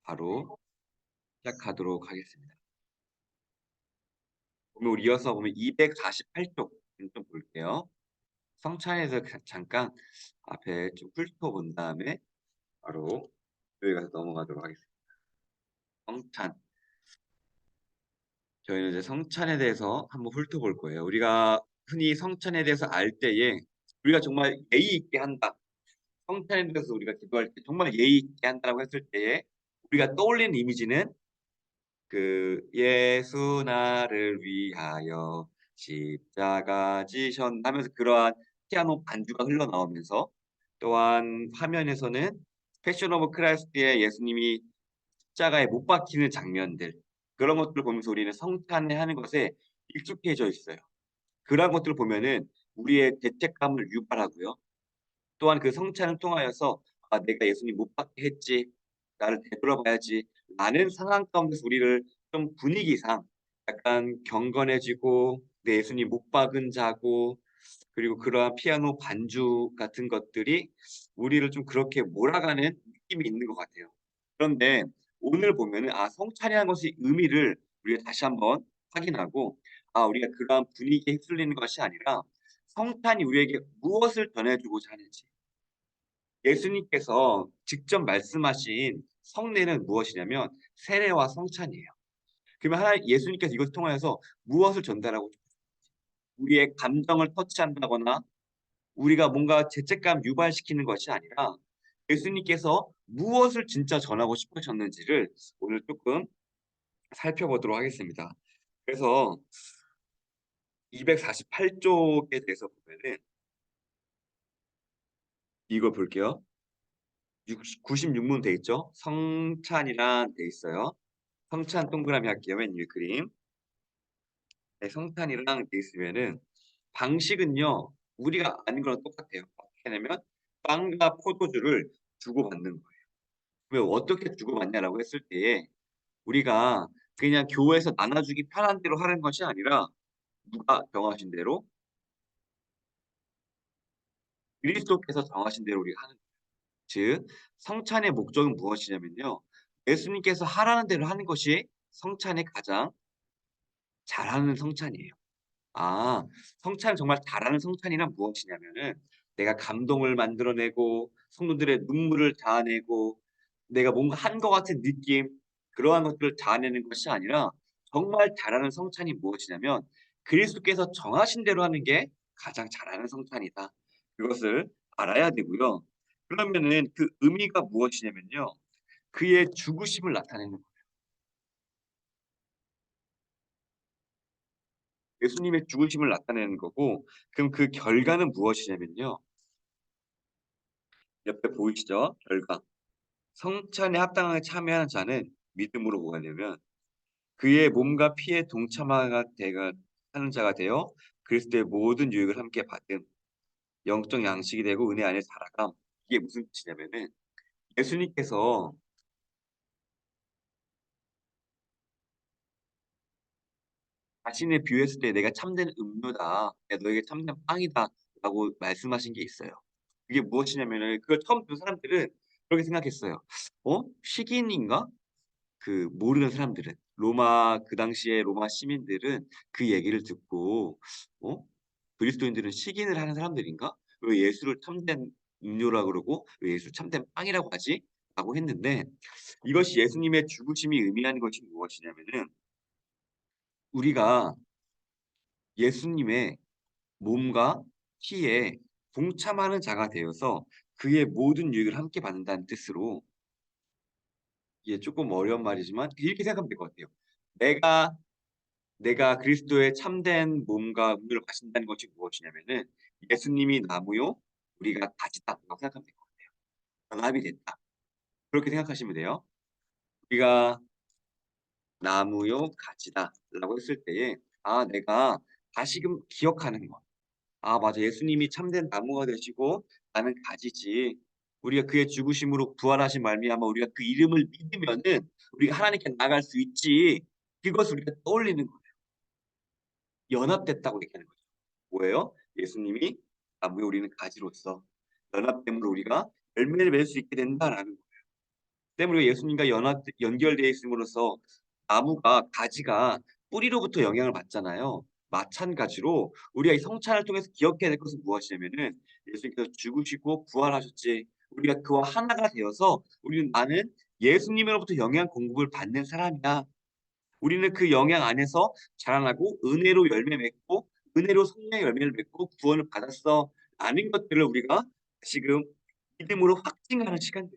바로 시작하도록 하겠습니다. 그러면 우리 이어서 보면 248쪽 좀 볼게요. 성찬에서 잠깐 앞에 좀 훑어본 다음에 바로 여기 가서 넘어가도록 하겠습니다. 성찬. 저희는 이제 성찬에 대해서 한번 훑어볼 거예요. 우리가 흔히 성찬에 대해서 알 때에 우리가 정말 예의 있게 한다. 성찬에 대해서 우리가 기도할 때 정말 예의 있게 한다고 했을 때에 우리가 떠올리는 이미지는 그 예수 나를 위하여 십자가 지셨하면서 그러한 피아노 반주가 흘러나오면서 또한 화면에서는 패션 오브 크라이스트의 예수님이 십자가에 못 박히는 장면들 그런 것들을 보면서 우리는 성탄을 하는 것에 익숙해져 있어요. 그런 것들을 보면은 우리의 죄책감을 유발하고요. 또한 그 성찬을 통하여서 '아 내가 예수님 못 박게 했지. 나를 되돌아봐야지.' 라는 상황 가운데서 우리를 좀 분위기상 약간 경건해지고 내 예수님 못 박은 자고 그리고 그러한 피아노 반주 같은 것들이 우리를 좀 그렇게 몰아가는 느낌이 있는 것 같아요. 그런데 오늘 보면은 성찬이라는 것의 의미를 우리가 다시 한번 확인하고 우리가 그러한 분위기에 휩쓸리는 것이 아니라 성찬이 우리에게 무엇을 전해주고자 하는지 예수님께서 직접 말씀하신 성례는 무엇이냐면 세례와 성찬이에요. 그러면 예수님께서 이것을 통하여서 무엇을 전달하고 우리의 감정을 터치한다거나 우리가 뭔가 죄책감 유발시키는 것이 아니라 예수님께서 무엇을 진짜 전하고 싶으셨는지를 오늘 조금 살펴보도록 하겠습니다. 그래서 248쪽에 대해서 보면은 이거 볼게요. 96문 돼 있죠? 성찬이란 돼 있어요. 성찬 동그라미 할게요. 맨 위에 그림. 네, 성찬이랑 돼 있으면은 방식은요. 우리가 아는 거랑 똑같아요. 어떻게 하냐면 빵과 포도주를 주고받는 거예요. 왜 어떻게 주고받냐라고 했을 때에 우리가 그냥 교회에서 나눠주기 편한 대로 하는 것이 아니라 누가 정하신 대로 그리스도께서 정하신 대로 우리가 하는 거예요. 즉 성찬의 목적은 무엇이냐면요. 예수님께서 하라는 대로 하는 것이 성찬의 가장 잘하는 성찬이에요. 아 성찬을 정말 잘하는 성찬이란 무엇이냐면은 내가 감동을 만들어내고 성도들의 눈물을 자아내고 내가 뭔가 한 것 같은 느낌 그러한 것들을 자아내는 것이 아니라 정말 잘하는 성찬이 무엇이냐면 그리스도께서 정하신 대로 하는 게 가장 잘하는 성찬이다. 그것을 알아야 되고요. 그러면은 그 의미가 무엇이냐면요. 그의 죽으심을 나타내는 거예요. 예수님의 죽으심을 나타내는 거고 그럼 그 결과는 무엇이냐면요. 옆에 보이시죠? 결과. 성찬에 합당하게 참여하는 자는 믿음으로 뭐가 되면 그의 몸과 피에 동참하가 되가 하는 자가 되어 그리스도의 모든 유익을 함께 받음. 영적 양식이 되고 은혜 안에 살아감. 이게 무슨 뜻이냐면은 예수님께서 자신을 비유했을 때 "내가 참된 음료다. 내가 너에게 참된 빵이다."라고 말씀하신 게 있어요. 그게 무엇이냐면은 그걸 처음 듣는 사람들은 그렇게 생각했어요. 식인인가?' 모르는 사람들은 그 당시에 로마 시민들은 그 얘기를 듣고 '어 그리스도인들은 식인을 하는 사람들인가? 왜 예수를 참된 음료라 그러고 왜 예수를 참된 빵이라고 하지?'라고 했는데 이것이 예수님의 죽으심이 의미하는 것이 무엇이냐면은 우리가 예수님의 몸과 피에 동참하는 자가 되어서 그의 모든 유익을 함께 받는다는 뜻으로 이게 쪼끔 어려운 말이지만 이렇게 생각하면 될 것 같아요. 내가 그리스도의 참된 몸과 음료를 마신다는 것이 무엇이냐면은 예수님이 나무요 우리가 가지다라고 생각하면 될 것 같아요. 연합이 됐다. 그렇게 생각하시면 돼요. 우리가 나무요 가지다라고 했을 때에 내가 다시금 기억하는 것. 맞아. 예수님이 참된 나무가 되시고 나는 가지지. 우리가 그의 죽으심으로 부활하신 말미암아 우리가 그 이름을 믿으면은 우리가 하나님께 나아갈 수 있지. 그것을 우리가 떠올리는 거예요. 연합됐다고 얘기하는 거죠. 뭐예요? 예수님이 나무에 우리는 가지로서 연합됨으로 우리가 열매를 맺을 수 있게 된다라는 거예요. 때문에 우리가 예수님과 연결되어 있음으로써 나무가 가지가 뿌리로부터 영향을 받잖아요. 마찬가지로 우리가 이 성찬을 통해서 기억해야 될 것은 무엇이냐면은 예수님께서 죽으시고 부활하셨지. 우리가 그와 하나가 되어서 우리는 '나는 예수님으로부터 영양 공급을 받는 사람이다.' 우리는 그 영향 안에서 자라나고 은혜로 열매 맺고 은혜로 성령의 열매를 맺고 구원을 받았어. 라는 것들을 우리가 지금 믿음으로 확증하는 시간들.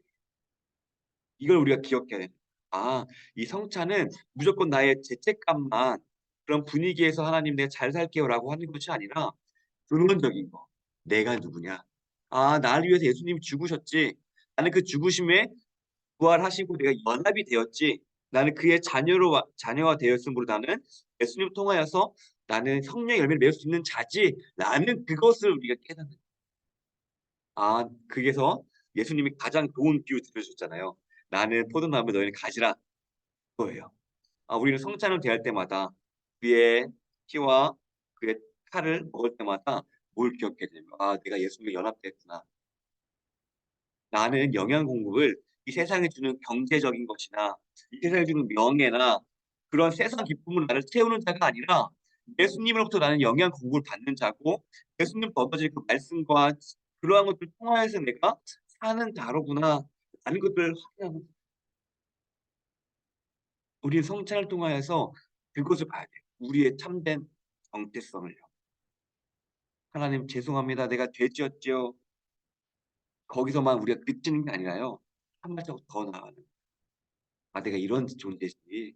이걸 우리가 기억해야 돼요. 아, 이 성찬은 무조건 나의 죄책감만 그런 분위기에서 '하나님 내가 잘 살게요.'라고 하는 것이 아니라 근원적인 거. '내가 누구냐? 아, 나를 위해서 예수님이 죽으셨지. 나는 그 죽으심에 부활하시고 내가 연합이 되었지. 나는 그의 자녀가 되었으므로 나는 예수님을 통하여서 나는 성령의 열매를 맺을 수 있는 자지.'라는 그것을 우리가 깨닫는, 아, 그래서 예수님이 가장 좋은 비유 들으셨잖아요. "나는 포도나무 너희는 가지라." 그거예요. 아, 우리는 성찬을 대할 때마다 그의 피와 그의 살을 먹을 때마다 뭘 기억해야 되냐면 '아, 내가 예수님과 연합됐구나. 나는 영양 공급을 이 세상이 주는 경제적인 것이나 이 세상이 주는 명예나 그런 세상 기쁨으로 나를 채우는 자가 아니라 예수님으로부터 나는 영양 공급을 받는 자고 예수님 얻어질 그 말씀과 그러한 것들을 통하여서 내가 사는 자로구나.'라는 것들을 확인하는, 우리는 성찬을 통하여서 그것을 봐야 돼요. 우리의 참된 정체성을요. '하나님 죄송합니다. 내가 죄지었지요.' 거기서만 우리가 그치는 게 아니라요. 한 발자국 더 나아가는, '아, 내가 이런 존재지.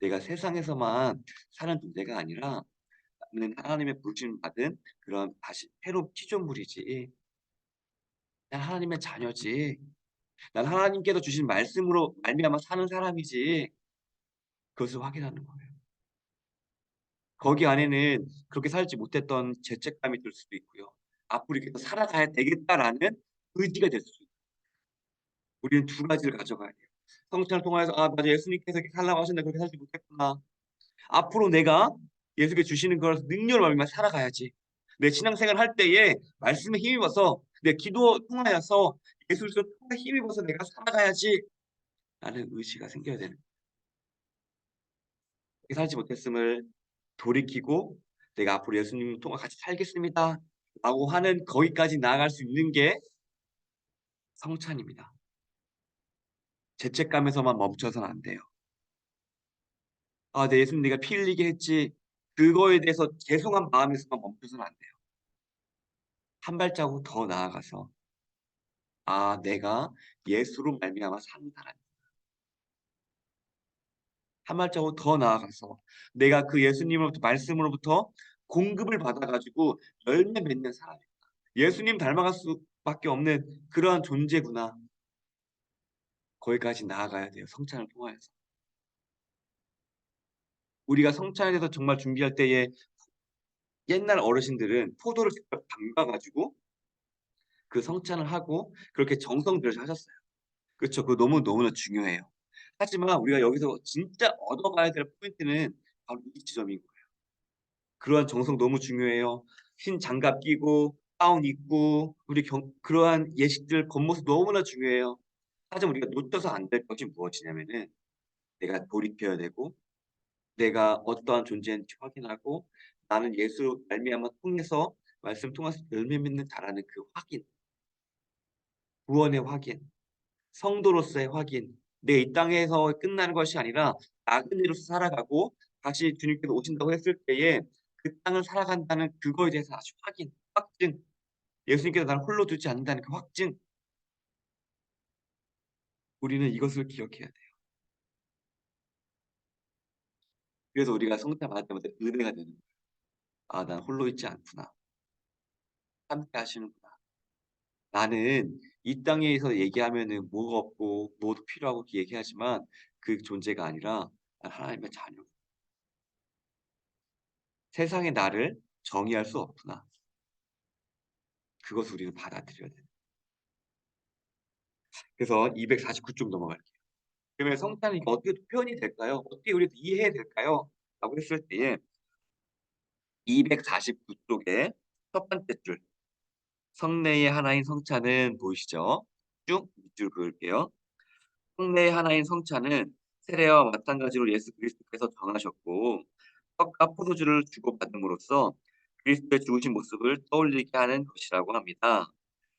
내가 세상에서만 사는 존재가 아니라 나는 하나님의 부르심을 받은 그런 다시 새로운 피조물이지. 난 하나님의 자녀지. 난 하나님께서 주신 말씀으로 말미암아 사는 사람이지.' 그것을 확인하는 거예요. 거기 안에는 그렇게 살지 못했던 죄책감이 들 수도 있고요. '앞으로 이렇게 더 살아가야 되겠다.'라는 의지가 될 수도 있고, 우리는 두 가지를 가져가야 돼요. 성찬을 통하여서 '아, 맞아. 예수님께서 이렇게 살라고 하셨는데 그렇게 살지 못했구나. 앞으로 내가 예수께 주시는 그런 능력을 말미암아 살아가야지. 내 신앙생활을 할 때에 말씀에 힘입어서 내 기도 통하여서 예수를 통해 힘입어서 내가 살아가야지.'라는 의지가 생겨야 되는, 그렇게 살지 못했음을 돌이키고 '내가 앞으로 예수님을 통해 같이 살겠습니다.'라고 하는 거기까지 나아갈 수 있는 게 성찬입니다. 죄책감에서만 멈춰서는 안 돼요. '아, 내 예수님 내가 피 흘리게 했지.' 그거에 대해서 죄송한 마음에서만 멈춰서는 안 돼요. 한 발자국 더 나아가서 '아, 내가 예수로 말미암아 사는 사람이다.' 한 발자국 더 나아가서 '내가 그 예수님으로부터 말씀으로부터 공급을 받아 가지고 열매 맺는 사람이구나. 예수님 닮아갈 수밖에 없는 그러한 존재구나.' 거기까지 나아가야 돼요, 성찬을 통하여서. 우리가 성찬에 대해서 정말 준비할 때에 옛날 어르신들은 포도를 직접 담가 가지고 그 성찬을 하고 그렇게 정성 들여서 하셨어요. 그쵸. 그거 너무나 중요해요. 하지만 우리가 여기서 진짜 얻어가야 될 포인트는 바로 이 지점인 거예요. 그러한 정성 너무 중요해요. 흰 장갑 끼고 가운 입고 우리 그러한 예식들 겉모습 너무나 중요해요. 하지만 우리가 놓쳐서 안 될 것이 무엇이냐면은 내가 돌이켜야 되고 내가 어떠한 존재인지 확인하고 나는 예수 말미암아 통해서 말씀 통해서 열매 맺는 자라는 그 확인, 구원의 확인, 성도로서의 확인. 내 이 땅에서 끝나는 것이 아니라 나그네로서 살아가고 다시 주님께서 오신다고 했을 때에 그 땅을 살아간다는 그거에 대해서 아주 확인, 확증. 예수님께서 나를 홀로 두지 않는다는 그 확증. 우리는 이것을 기억해야 돼요. 그래서 우리가 성찬 받을 때마다 은혜가 되는 거예요. '아, 난 홀로 있지 않구나. 함께 하시는구나. 나는 이 땅에서 얘기하면은 뭐가 없고 뭐도 필요하고 이렇게 얘기하지만 그 존재가 아니라 난 하나님의 자녀. 세상의 나를 정의할 수 없구나.' 그것을 우리는 받아들여야 돼요. 그래서 249쪽 넘어갈게요. 그러면 성찬이 어떻게 표현이 될까요? 어떻게 우리가 이해해야 될까요? 라고 했을 때에 249 쪽에 첫 번째 줄 성례의 하나인 성찬은 보이시죠? 쭉 밑줄 그을게요. 성례의 하나인 성찬은 세례와 마찬가지로 예수 그리스도께서 정하셨고 떡과 포도주를 주고받음으로써 그리스도의 죽으신 모습을 떠올리게 하는 것이라고 합니다.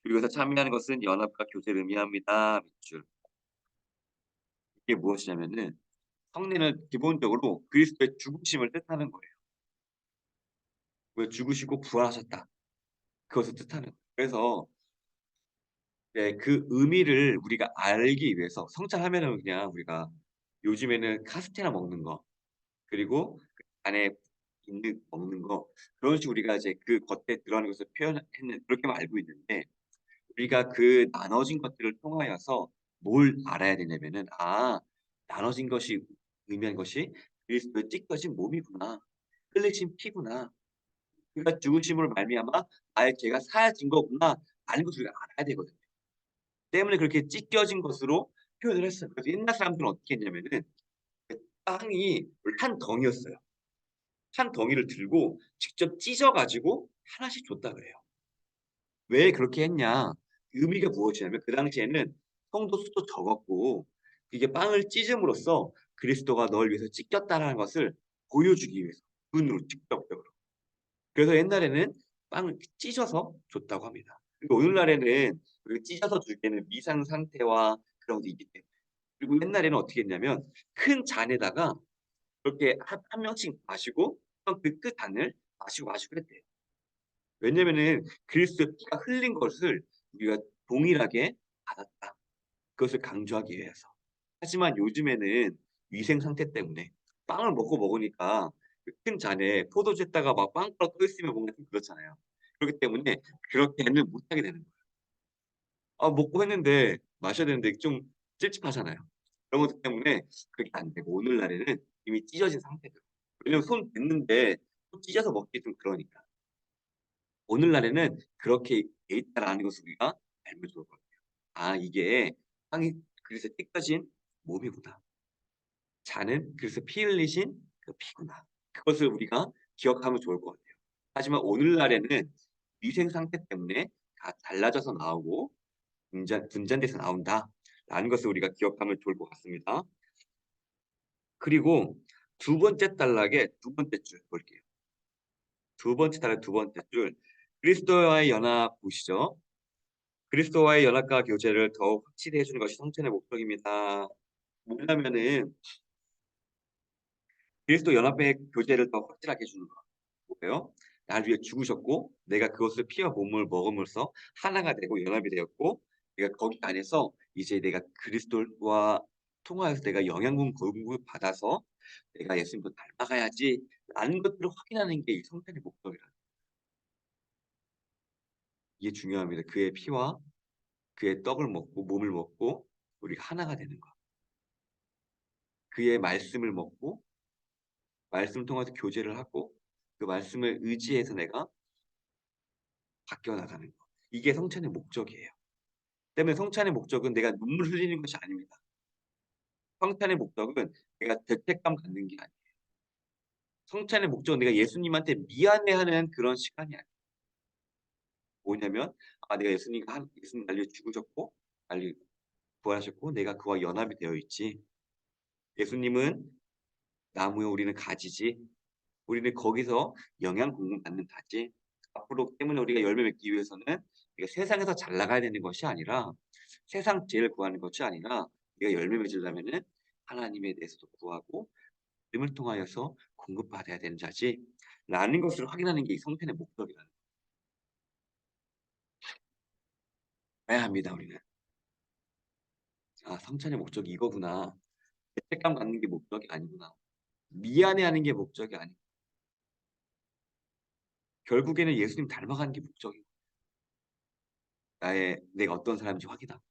그리고 여기서 참여하는 것은 연합과 교제를 의미합니다. 밑줄. 이게 무엇이냐면은 성례는 기본적으로 그리스도의 죽으심을 뜻하는 거예요. 왜 죽으시고 부활하셨다. 그것을 뜻하는 거예요. 그래서 네, 그 의미를 우리가 알기 위해서 성찬하면은 그냥 우리가 요즘에는 카스테라 먹는 거 그리고 그 안에 있는 먹는 거 그런 식으로 우리가 이제 그 겉에 들어가는 것을 표현했는 그렇게만 알고 있는데 우리가 그 나눠진 것들을 통하여서 뭘 알아야 되냐면은 '아 나눠진 것이 의미한 것이 그리스도의 찢겨진 몸이구나. 흘리신 피구나. 그가 죽으심으로 말미암아 나의 죄가 사해진 거구나.'라는 것을 우리가 알아야 되거든요. 때문에 그렇게 찢겨진 것으로 표현을 했어요. 그래서 옛날 사람들은 어떻게 했냐면은 그 빵이 원래 한 덩이였어요. 한 덩이를 들고 직접 찢어 가지고 하나씩 줬다 그래요. 왜 그렇게 했냐? 의미가 무엇이냐면 그 당시에는 성도 수도 적었고 이게 빵을 찢음으로써 그리스도가 너를 위해서 찢겼다라는 것을 보여주기 위해서 눈으로 직접적으로. 그래서 옛날에는 빵을 찢어서 줬다고 합니다. 그리고 오늘날에는 그 찢어서 주기에는 미상 상태와 그런 것도 있기 때문에. 그리고 옛날에는 어떻게 했냐면 큰 잔에다가 그렇게 한 명씩 마시고 그 끝 잔을 마시고 그랬대요. 왜냐면은 그리스도의 피가 흘린 것을 우리가 동일하게 받았다. 그것을 강조하기 위해서. 하지만 요즘에는 위생 상태 때문에 빵을 먹으니까 그 큰 잔에 포도주에다가 막 빵가루 떠 있으면 뭔가 좀 그렇잖아요. 그렇기 때문에 그렇게는 못하게 되는 거예요. 아 먹고 했는데 마셔야 되는데 좀 찝찝하잖아요. 그런 것들 때문에 그게 안 되고 오늘날에는 이미 찢어진 상태죠. 왜냐면 손 댔는데 또 찢어서 먹기 좀 그러니까. 오늘날에는 그렇게 돼 있다라는 것을 우리가 알면 좋을 것 같아요. '아 이게 빵이 그래서 찢겨진 몸이구나. 잔은 그래서 피 흘리신 그 피구나.' 그것을 우리가 기억하면 좋을 것 같아요. 하지만 오늘날에는 위생 상태 때문에 다 잘라져서 나오고 분잔돼서 나온다라는 것을 우리가 기억하면 좋을 것 같습니다. 그리고 두 번째 단락의 두 번째 줄 볼게요. 두 번째 단락 두 번째 줄 그리스도와의 연합 보시죠. 그리스도와의 연합과 교제를 더욱 확실히 해 주는 것이 성찬의 목적입니다. 뭐냐면은 그리스도 연합의 교제를 더 확실하게 해 주는 거. 뭐예요? 나를 위해 죽으셨고 내가 그것을 피와 몸을 먹음으로써 하나가 되고 연합이 되었고 내가 거기 안에서 이제 내가 그리스도와 통하여서 내가 영양분 공급을 받아서 '내가 예수님도 닮아가야지.'라는 것들을 확인하는 게 이 성찬의 목적이라 이게 중요합니다. 그의 피와 그의 떡을 먹고 몸을 먹고 우리가 하나가 되는 거. 그의 말씀을 먹고 말씀을 통해서 교제를 하고 그 말씀을 의지해서 내가 바뀌어 나가는 거. 이게 성찬의 목적이에요. 때문에 성찬의 목적은 내가 눈물 흘리는 것이 아닙니다. 성찬의 목적은 내가 죄책감 갖는 게 아니에요. 성찬의 목적은 내가 예수님한테 미안해하는 그런 시간이 아니에요. 뭐냐면 '아 내가 예수님 날 위해 죽으셨고 날 위해 부활하셨고 내가 그와 연합이 되어 있지. 예수님은 나무요 우리는 가지지. 우리는 거기서 영양 공급받는 자지. 앞으로 때문에 우리가 열매 맺기 위해서는 우리가 세상에서 잘 나가야 되는 것이 아니라 세상 죄를 구하는 것이 아니라 우리가 열매 맺으려면은 하나님에 대해서도 구하고 믿음을 통하여서 공급받아야 되는 자지.'라는 것을 확인하는 게 이 성찬의 목적이라는 알아야 합니다 우리는. '아 성찬의 목적이 이거구나. 죄책감 갖는 게 목적이 아니구나. 미안해하는 게 목적이 아니 결국에는 예수님 닮아가는 게 목적이고 나의 내가 어떤 사람인지 확인하고.'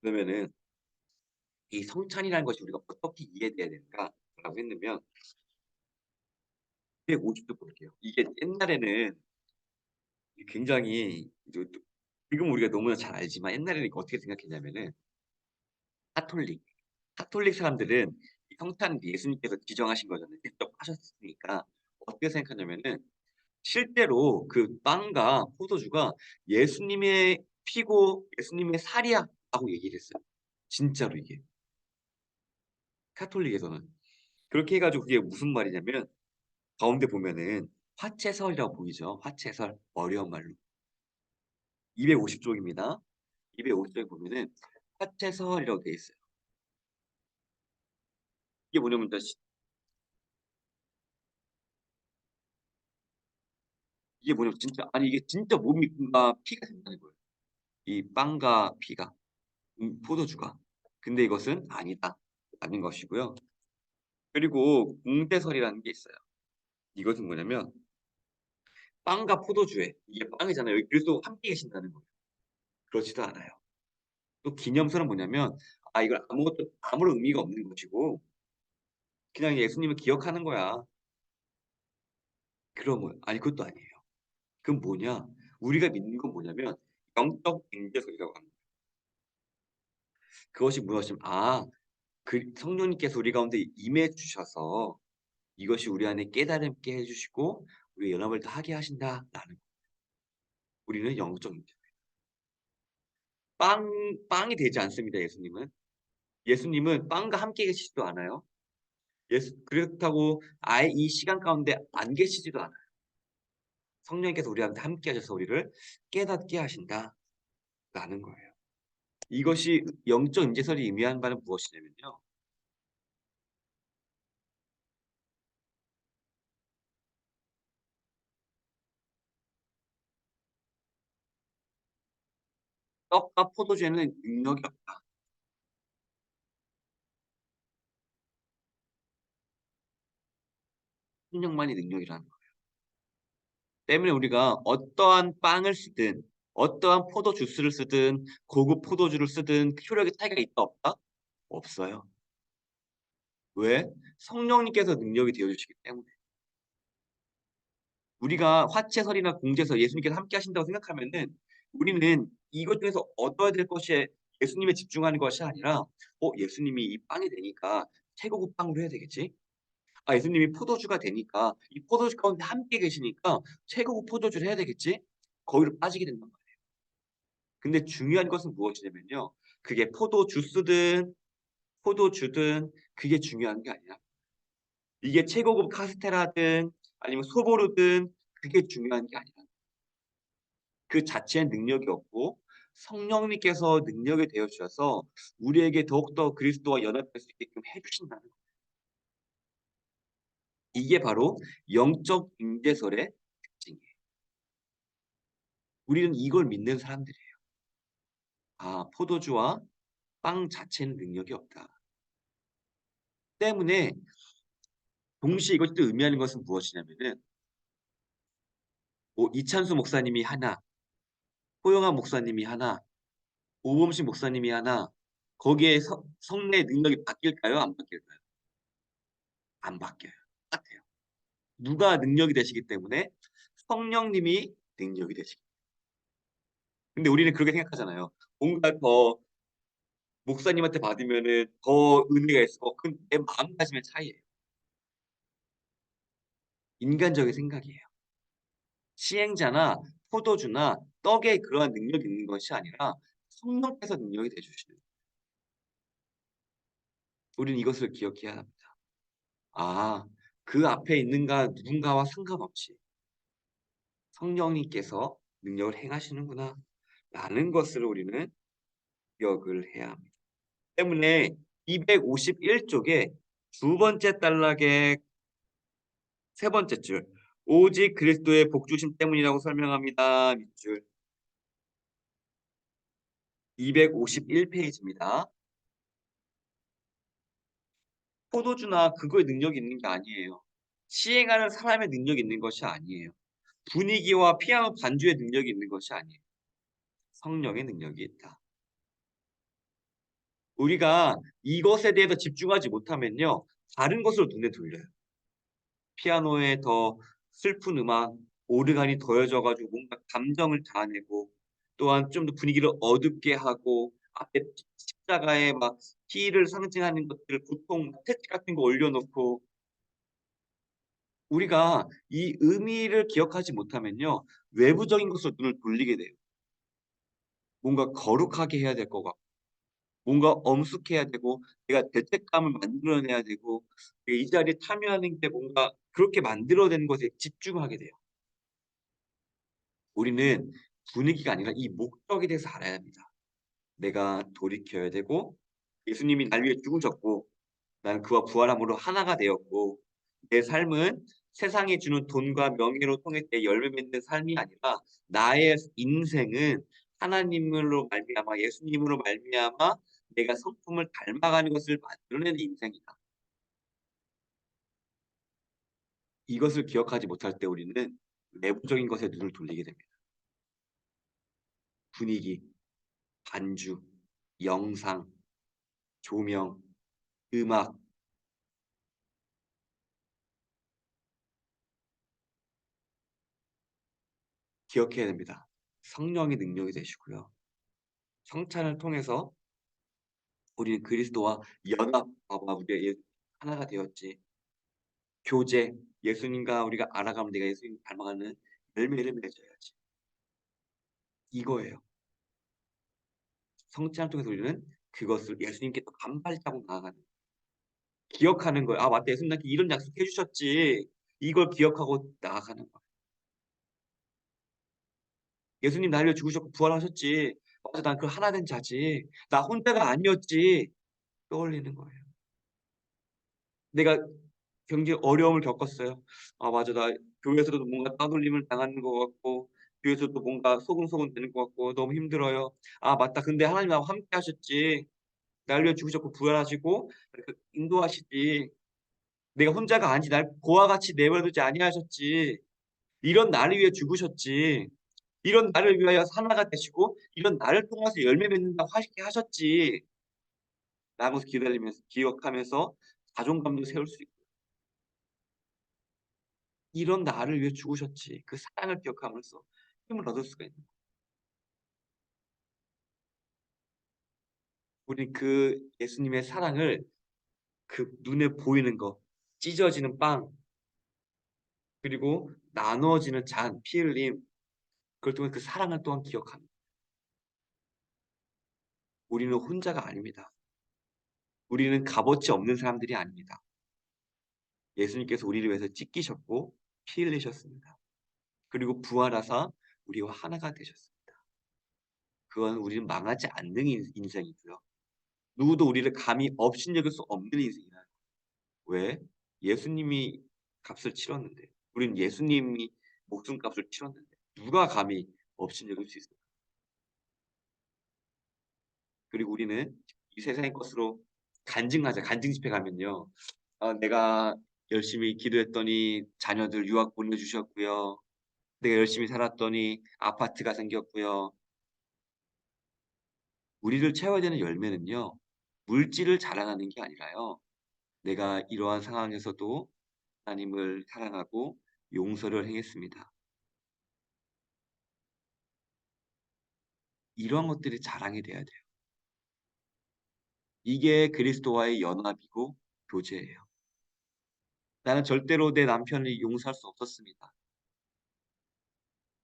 그러면은 이 성찬이라는 것이 우리가 어떻게 이해돼야 되는가라고 했으면 250쪽 볼게요. 이게 옛날에는 굉장히 지금 우리가 너무나 잘 알지만 옛날에는 이거 어떻게 생각했냐면은 카톨릭, 카톨릭 사람들은 이 성찬은 예수님께서 지정하신 거잖아요. 직접 하셨으니까. 어떻게 생각하냐면은 실제로 그 빵과 포도주가 예수님의 피고 예수님의 살이야라고 얘기를 했어요. 진짜로 이게 카톨릭에서는. 그렇게 해 가지고 그게 무슨 말이냐면 가운데 보면은 화채설이라고 보이죠. 화채설 어려운 말로. 250 쪽입니다. 250 쪽에 보면은 화채설이라고 되어 있어요. 이게 뭐냐면 이게 뭐냐면 진짜 아니 이게 진짜 몸이 뭔가 피가 된다는 거예요. 이 빵과 피가 포도주가. 근데 이것은 아닌 것이고요. 그리고 공대설이라는 게 있어요. 이것은 뭐냐면 빵과 포도주에 이게 빵이잖아요. 여기 그리스도가 함께 계신다는 거예요. 그렇지도 않아요. 또 기념설은 뭐냐면 이걸 아무것도 아무런 의미가 없는 것이고 그냥 예수님을 기억하는 거야. 그런 거예요. 아니 그것도 아니에요. 그건 뭐냐? 우리가 믿는 건 뭐냐면 영적 임재설이라고 합니다. 그것이 무엇이면 그 성령님께서 우리 가운데 임해 주셔서 이것이 우리 안에 깨달음께 해 주시고 우리의 연합을 더하게 하신다라는 우리는 영적 임재. 빵이 되지 않습니다, 예수님은. 예수님은 빵과 함께 계시지도 않아요. 그렇다고 아예 이 시간 가운데 안 계시지도 않아요. 성령님께서 우리한테 함께 하셔서 우리를 깨닫게 하신다라는 거예요. 이것이 영적 임재설이 의미하는 바는 무엇이냐면요. 떡과 포도주에는 능력이 없다. 성령만이 능력이라는 거예요. 때문에 우리가 어떠한 빵을 쓰든 어떠한 포도 주스를 쓰든 고급 포도주를 쓰든 효력의 차이가 있다 없다? 없어요. 왜? 성령님께서 능력이 되어 주시기 때문에. 우리가 화채설이나 공제설 예수님께서 함께 하신다고 생각하면은 우리는 이것 중에서 얻어야 될 것이 예수님에 집중하는 것이 아니라 예수님이 이 빵이 되니까 최고급 빵으로 해야 되겠지. 예수님이 포도주가 되니까 이 포도주 가운데 함께 계시니까 최고급 포도주를 해야 되겠지. 거기로 빠지게 된단 말이에요. 근데 중요한 것은 무엇이냐면요. 그게 포도주스든 포도주든 그게 중요한 게 아니라 이게 최고급 카스테라든 아니면 소보루든 그게 중요한 게 아니라 그 자체에 능력이 없고 성령님께서 능력이 되어 주셔서 우리에게 더욱더 그리스도와 연합될 수 있게끔 해 주신다는 거예요. 이게 바로 영적 임재설의 특징이에요. 우리는 이걸 믿는 사람들이에요. 포도주와 빵 자체는 능력이 없다. 때문에 동시에 이것이 또 의미하는 것은 무엇이냐면은 이찬수 목사님이 하나, 호영한 목사님이 하나, 오범식 목사님이 하나 거기에 성례의 능력이 바뀔까요? 안 바뀔까요? 안 바뀌어요. 똑같아요. 누가 능력이 되시기 때문에 성령님이 능력이 되시기. 근데 우리는 그렇게 생각하잖아요. 뭔가 더 목사님한테 받으면은 더 은혜가 있어. 그건 내 마음가짐의 차이예요. 인간적인 생각이에요. 시행자나 포도주나 떡에 그러한 능력이 있는 것이 아니라 성령께서 능력이 돼 주시는. 우리는 이것을 기억해야 합니다. 아 그 앞에 있는가 누군가와 상관없이 성령님께서 능력을 행하시는구나 라는 것을 우리는 기억을 해야 합니다. 때문에 251 쪽에 두 번째 단락의 세 번째 줄 오직 그리스도의 복 주심 때문이라고 설명합니다. 밑줄 251 페이지입니다. 포도주나 그거에 능력이 있는 게 아니에요. 시행하는 사람의 능력이 있는 것이 아니에요. 분위기와 피아노 반주의 능력이 있는 것이 아니에요. 성령의 능력이 있다. 우리가 이것에 대해서 집중하지 못하면요. 다른 것으로 눈에 돌려요. 피아노에 더 슬픈 음악, 오르간이 더해져 가지고 뭔가 감정을 자아내고 또한 좀 더 분위기를 어둡게 하고 앞에 십자가에 막 피를 상징하는 것들 보통 스태츄 같은 거 올려 놓고 우리가 이 의미를 기억하지 못하면요. 외부적인 것으로 눈을 돌리게 돼요. 뭔가 거룩하게 해야 될 것 같고 뭔가 엄숙해야 되고 내가 죄책감을 만들어내야 되고 이 자리에 참여하는 게 뭔가 그렇게 만들어내는 것에 집중하게 돼요. 우리는 분위기가 아니라 이 목적에 대해서 알아야 합니다. 내가 돌이켜야 되고 예수님이 날 위해 죽으셨고 나는 그와 부활함으로 하나가 되었고 내 삶은 세상이 주는 돈과 명예로 통해 내 열매 맺는 삶이 아니라 나의 인생은 하나님으로 말미암아 예수님으로 말미암아 내가 성품을 닮아가는 것을 만들어내는 인생이다. 이것을 기억하지 못할 때 우리는 내부적인 것에 눈을 돌리게 됩니다. 분위기, 반주, 영상, 조명, 음악 기억해야 됩니다. 성령의 능력이 되시고요. 성찬을 통해서 우리는 그리스도와 연합, 봐봐 우리가 하나가 되었지. 교제, 예수님과 우리가 알아가면 내가 예수님 닮아가는 열매를 맺어야지. 이거예요. 성찬을 통해서 우리는 그것을 예수님께 또 한 발자국 나아가는 기억하는 거예요. '아 맞다. 예수님 나한테 이런 약속해 주셨지.' 이걸 기억하고 나아가는 거예요. '예수님 나를 위해 죽으셨고 부활하셨지. 맞아. 난 그 하나 된 자지. 나 혼자가 아니었지.' 떠올리는 거예요. 내가 굉장히 어려움을 겪었어요. '아 맞아. 나 교회에서도 뭔가 따돌림을 당하는 것 같고 교회에서도 뭔가 소근소근 되는 것 같고 너무 힘들어요. 아 맞다. 근데 하나님 나와 함께 하셨지. 나를 위해 죽으셨고 부활하시고 이렇게 인도하시지. 내가 혼자가 아니지. 날 고와 같이 내버려 두지 아니하셨지. 이런 나를 위해 죽으셨지. 이런 나를 위하여 하나가 되시고 이런 나를 통해서 열매 맺는다고 하시게 하셨지.' 라면서 기다리면서 기억하면서 자존감도 세울 수 있고 '이런 나를 위해 죽으셨지.' 그 사랑을 기억함으로써 힘을 얻을 수가 있는 거예요. 우리 그 예수님의 사랑을 그 눈에 보이는 거, 찢어지는 빵, 그리고 나누어지는 잔, 피 흘림 그걸 통해 그 사랑을 또한 기억합니다. 우리는 혼자가 아닙니다. 우리는 값어치 없는 사람들이 아닙니다. 예수님께서 우리를 위해서 찢기셨고 피 흘리셨습니다. 그리고 부활하사 우리와 하나가 되셨습니다. 그건 우리는 망하지 않는 인생이고요. 누구도 우리를 감히 업신여길 수 없는 인생이라. 왜? 예수님이 값을 치렀는데. 우리는 예수님이 목숨값을 치렀는데 누가 감히 업신여길 수 있을까? 그리고 우리는 이 세상의 것으로 간증하자. 간증 집회 가면요. 내가 열심히 기도했더니 자녀들 유학 보내주셨고요. 내가 열심히 살았더니 아파트가 생겼고요. 우리를 채워야 되는 열매는요. 물질을 자랑하는 게 아니라요. 내가 이러한 상황에서도 하나님을 사랑하고 용서를 행했습니다. 이러한 것들이 자랑이 돼야 돼요. 이게 그리스도와의 연합이고 교제예요. 나는 절대로 내 남편을 용서할 수 없었습니다.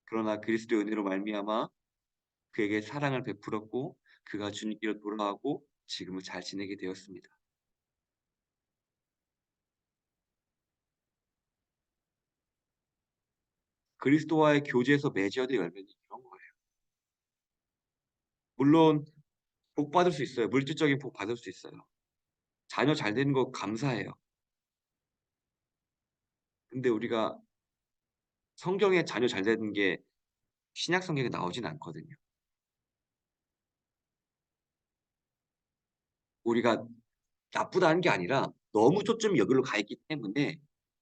그러나 그리스도의 은혜로 말미암아 그에게 사랑을 베풀었고 그가 주님께로 돌아가고 지금은 잘 지내게 되었습니다. 그리스도와의 교제에서 맺어야 될 열매는 이런 거예요. 물론 복 받을 수 있어요. 물질적인 복 받을 수 있어요. 자녀 잘 되는 거 감사해요. 근데 우리가 성경에 자녀 잘 되는 게 신약 성경에 나오진 않거든요. 우리가 나쁘다는 게 아니라 너무 초점이 여기로 가 있기 때문에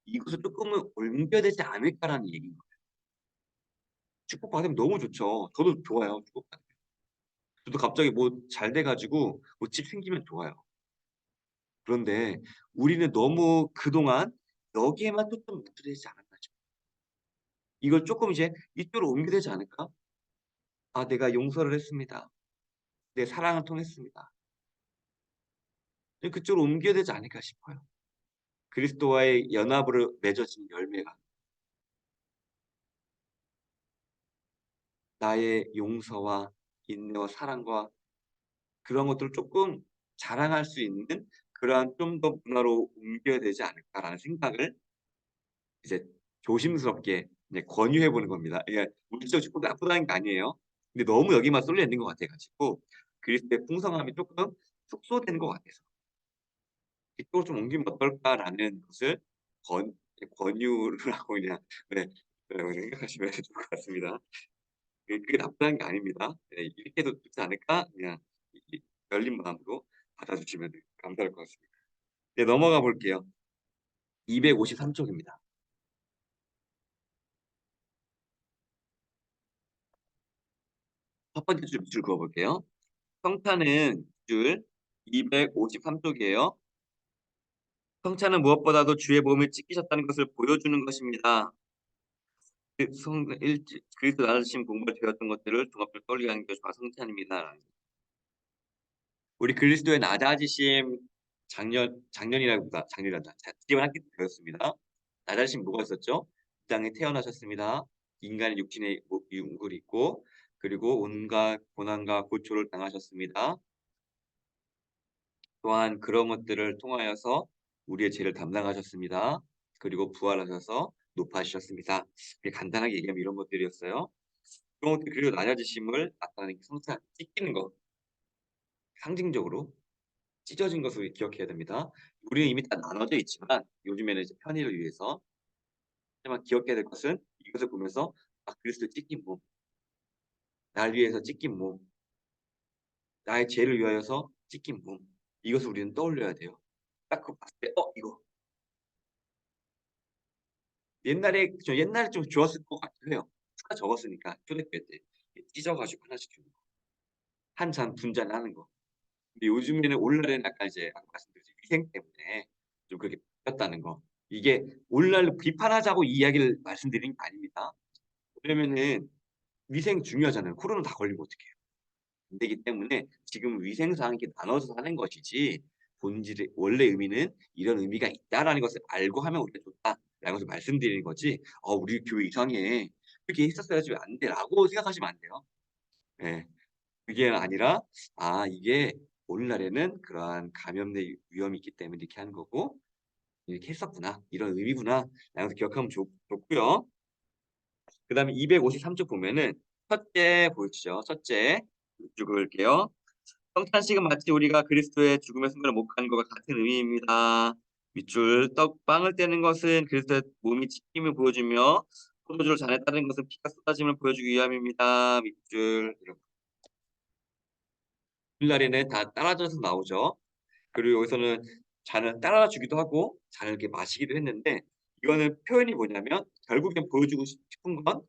'이것을 쪼끔은 옮겨야 되지 않을까.'라는 얘기인 거예요. 축복받으면 너무 좋죠. 저도 좋아요, 축복받으면. 저도 갑자기 뭐 잘 돼 가지고 뭐 집 생기면 좋아요. 그런데 우리는 너무 그동안 여기에만 초점을 맞춰야 되지 않았나 싶어요. 이걸 쪼끔 이제 이쪽으로 옮겨야 되지 않을까? '아 내가 용서를 했습니다. 내 사랑을 통했습니다.' 그쪽으로 옮겨야 되지 않을까 싶어요. 그리스도와의 연합으로 맺어진 열매가 나의 용서와 인내와 사랑과 그런 것들을 조금 자랑할 수 있는 그러한 좀 더 문화로 옮겨야 되지 않을까라는 생각을 이제 조심스럽게 이제 권유해 보는 겁니다. 이게 물질적 축복이 나쁘다는 게 아니에요. 근데 너무 여기만 쏠려 있는 것 같아 가지고 그리스도의 풍성함이 조금 축소되는 것 같아서 '이쪽으로 좀 옮기면 어떨까?'라는 것을 권유를 하고 그냥 네 생각하시면 좋을 것 같습니다. 그게 나쁘다는 게 아닙니다. 네 '이렇게 해도 좋지 않을까?' 그냥 이 열린 마음으로 받아주시면 감사할 것 같습니다. 네 넘어가 볼게요. 253 쪽입니다. 첫 번째 줄 밑줄 그어 볼게요. 성찬은 줄 253 쪽이에요. 성찬은 무엇보다도 주의 몸을 찢기셨다는 것을 보여주는 것입니다. 그 성 일지 그리스도 나아주신 공부가 되었던 것들을 종합적으로 떠올리게 하는 것이 바로 성찬입니다. 우리 그리스도의 낮아지심 작년이라기보다 작년이란다. 지금 함께 배웠습니다. 낮아지심 뭐가 있었죠? 이 땅에 태어나셨습니다. 인간의 육신의 윤굴이 있고 그리고 온갖 고난과 고초를 당하셨습니다. 또한 그런 것들을 통하여서 우리의 죄를 담당하셨습니다. 그리고 부활하셔서 높아지셨습니다. 이렇게 간단하게 얘기하면 이런 것들이었어요. 그런 것들 그리고 낮아지심을 나타내는 게 성찬, 찢기는 것, 상징적으로 찢어진 것을 기억해야 됩니다. 우리는 이미 다 나눠져 있지만 요즘에는 이제 편의를 위해서 하지만 기억해야 될 것은 이것을 보면서 '아 그리스도의 찢긴 몸, 날 위해서 찢긴 몸, 나의 죄를 위하여서 찢긴 몸.' 이것을 우리는 떠올려야 돼요. 딱 그거 봤을 때 '어 이거' 옛날에 좀 좋았을 것 같기도 해요. 추가 적었으니까 초대교 때 찢어 가지고 하나씩 주는 거. 한 잔 분 잔 하는 거. 근데 요즘에는 오늘날에는 약간 이제 아까 말씀드렸듯이 위생 때문에 좀 그렇게 바뀌었다는 거. 이게 오늘날로 비판하자고 이 이야기를 말씀드리는 게 아닙니다. 왜냐면은 위생 중요하잖아요. 코로나 다 걸리면 어떡해요. 안 되기 때문에 지금 위생상 이렇게 나눠서 하는 것이지 본질의 원래 의미는 '이런 의미가 있다.'라는 것을 알고 하면 우리가 좋다라는 것을 말씀드리는 거지 '우리 교회 이상해. 그렇게 했었어야지 왜 안 돼?'라고 생각하시면 안 돼요. 예. 그게 아니라 '아 이게 오늘날에는 그러한 감염의 위험이 있기 때문에 이렇게 하는 거고 이렇게 했었구나. 이런 의미구나.'라는 것을 기억하면 좋고요. 그다음에 253쪽 보면은 첫째 보이시죠? 첫째 쭉 읽을게요. "성찬식은 마치 우리가 그리스도의 죽음의 순간을 목하는 것과 같은 의미입니다. 밑줄 떡 빵을 떼는 것은 그리스도의 몸이 찢김을 보여주며 포도주를 잔에 따르는 것은 피가 쏟아짐을 보여주기 위함입니다." 밑줄 이렇게 오늘날에는 다 따라져서 나오죠. 그리고 여기서는 잔을 따라 주기도 하고 잔을 이렇게 마시기도 했는데 이거는 표현이 뭐냐면 결국엔 보여주고 싶은 건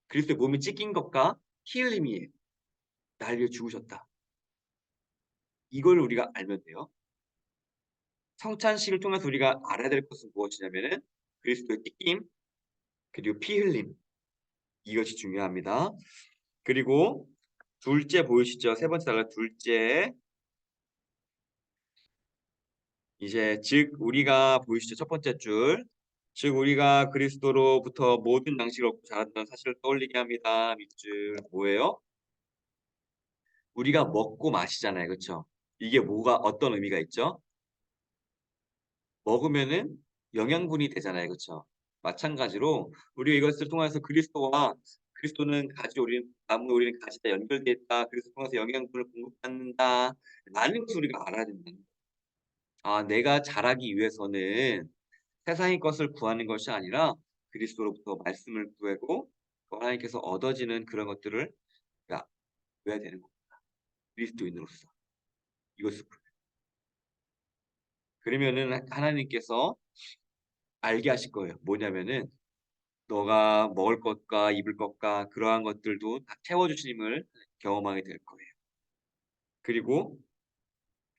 그리스도의 몸이 찢긴 것과 피 흘림이에요. 날 위해 죽으셨다. 이걸 우리가 알면 돼요. 성찬식을 통해서 우리가 알아야 될 것은 무엇이냐면은 그리스도의 찢김 그리고 피 흘림 이것이 중요합니다. 그리고 둘째 보이시죠? 세 번째 단락 둘째 이제 즉 우리가 보이시죠? 첫 번째 줄. 즉 우리가 그리스도로부터 모든 양식을 얻고 자랐다는 사실을 떠올리게 합니다. 밑줄 뭐예요? 우리가 먹고 마시잖아요. 그쵸? 이게 뭐가 어떤 의미가 있죠? 먹으면은 영양분이 되잖아요. 그쵸? 마찬가지로 우리가 이것을 통해서 그리스도는 가지 우리는 나무 우리는 가지다 연결돼 있다. 그리스도를 통해서 영양분을 공급받는다라는 것을 우리가 알아야 된다는 거예요. 내가 자라기 위해서는 세상의 것을 구하는 것이 아니라 그리스도로부터 말씀을 구하고 또 하나님께서 얻어지는 그런 것들을 우리가 구해야 되는 겁니다. 그리스도인으로서. 이것을 그러면은 하나님께서 알게 하실 거예요. 뭐냐면은 너가 먹을 것과 입을 것과 그러한 것들도 다 채워 주심을 경험하게 될 거예요. 그리고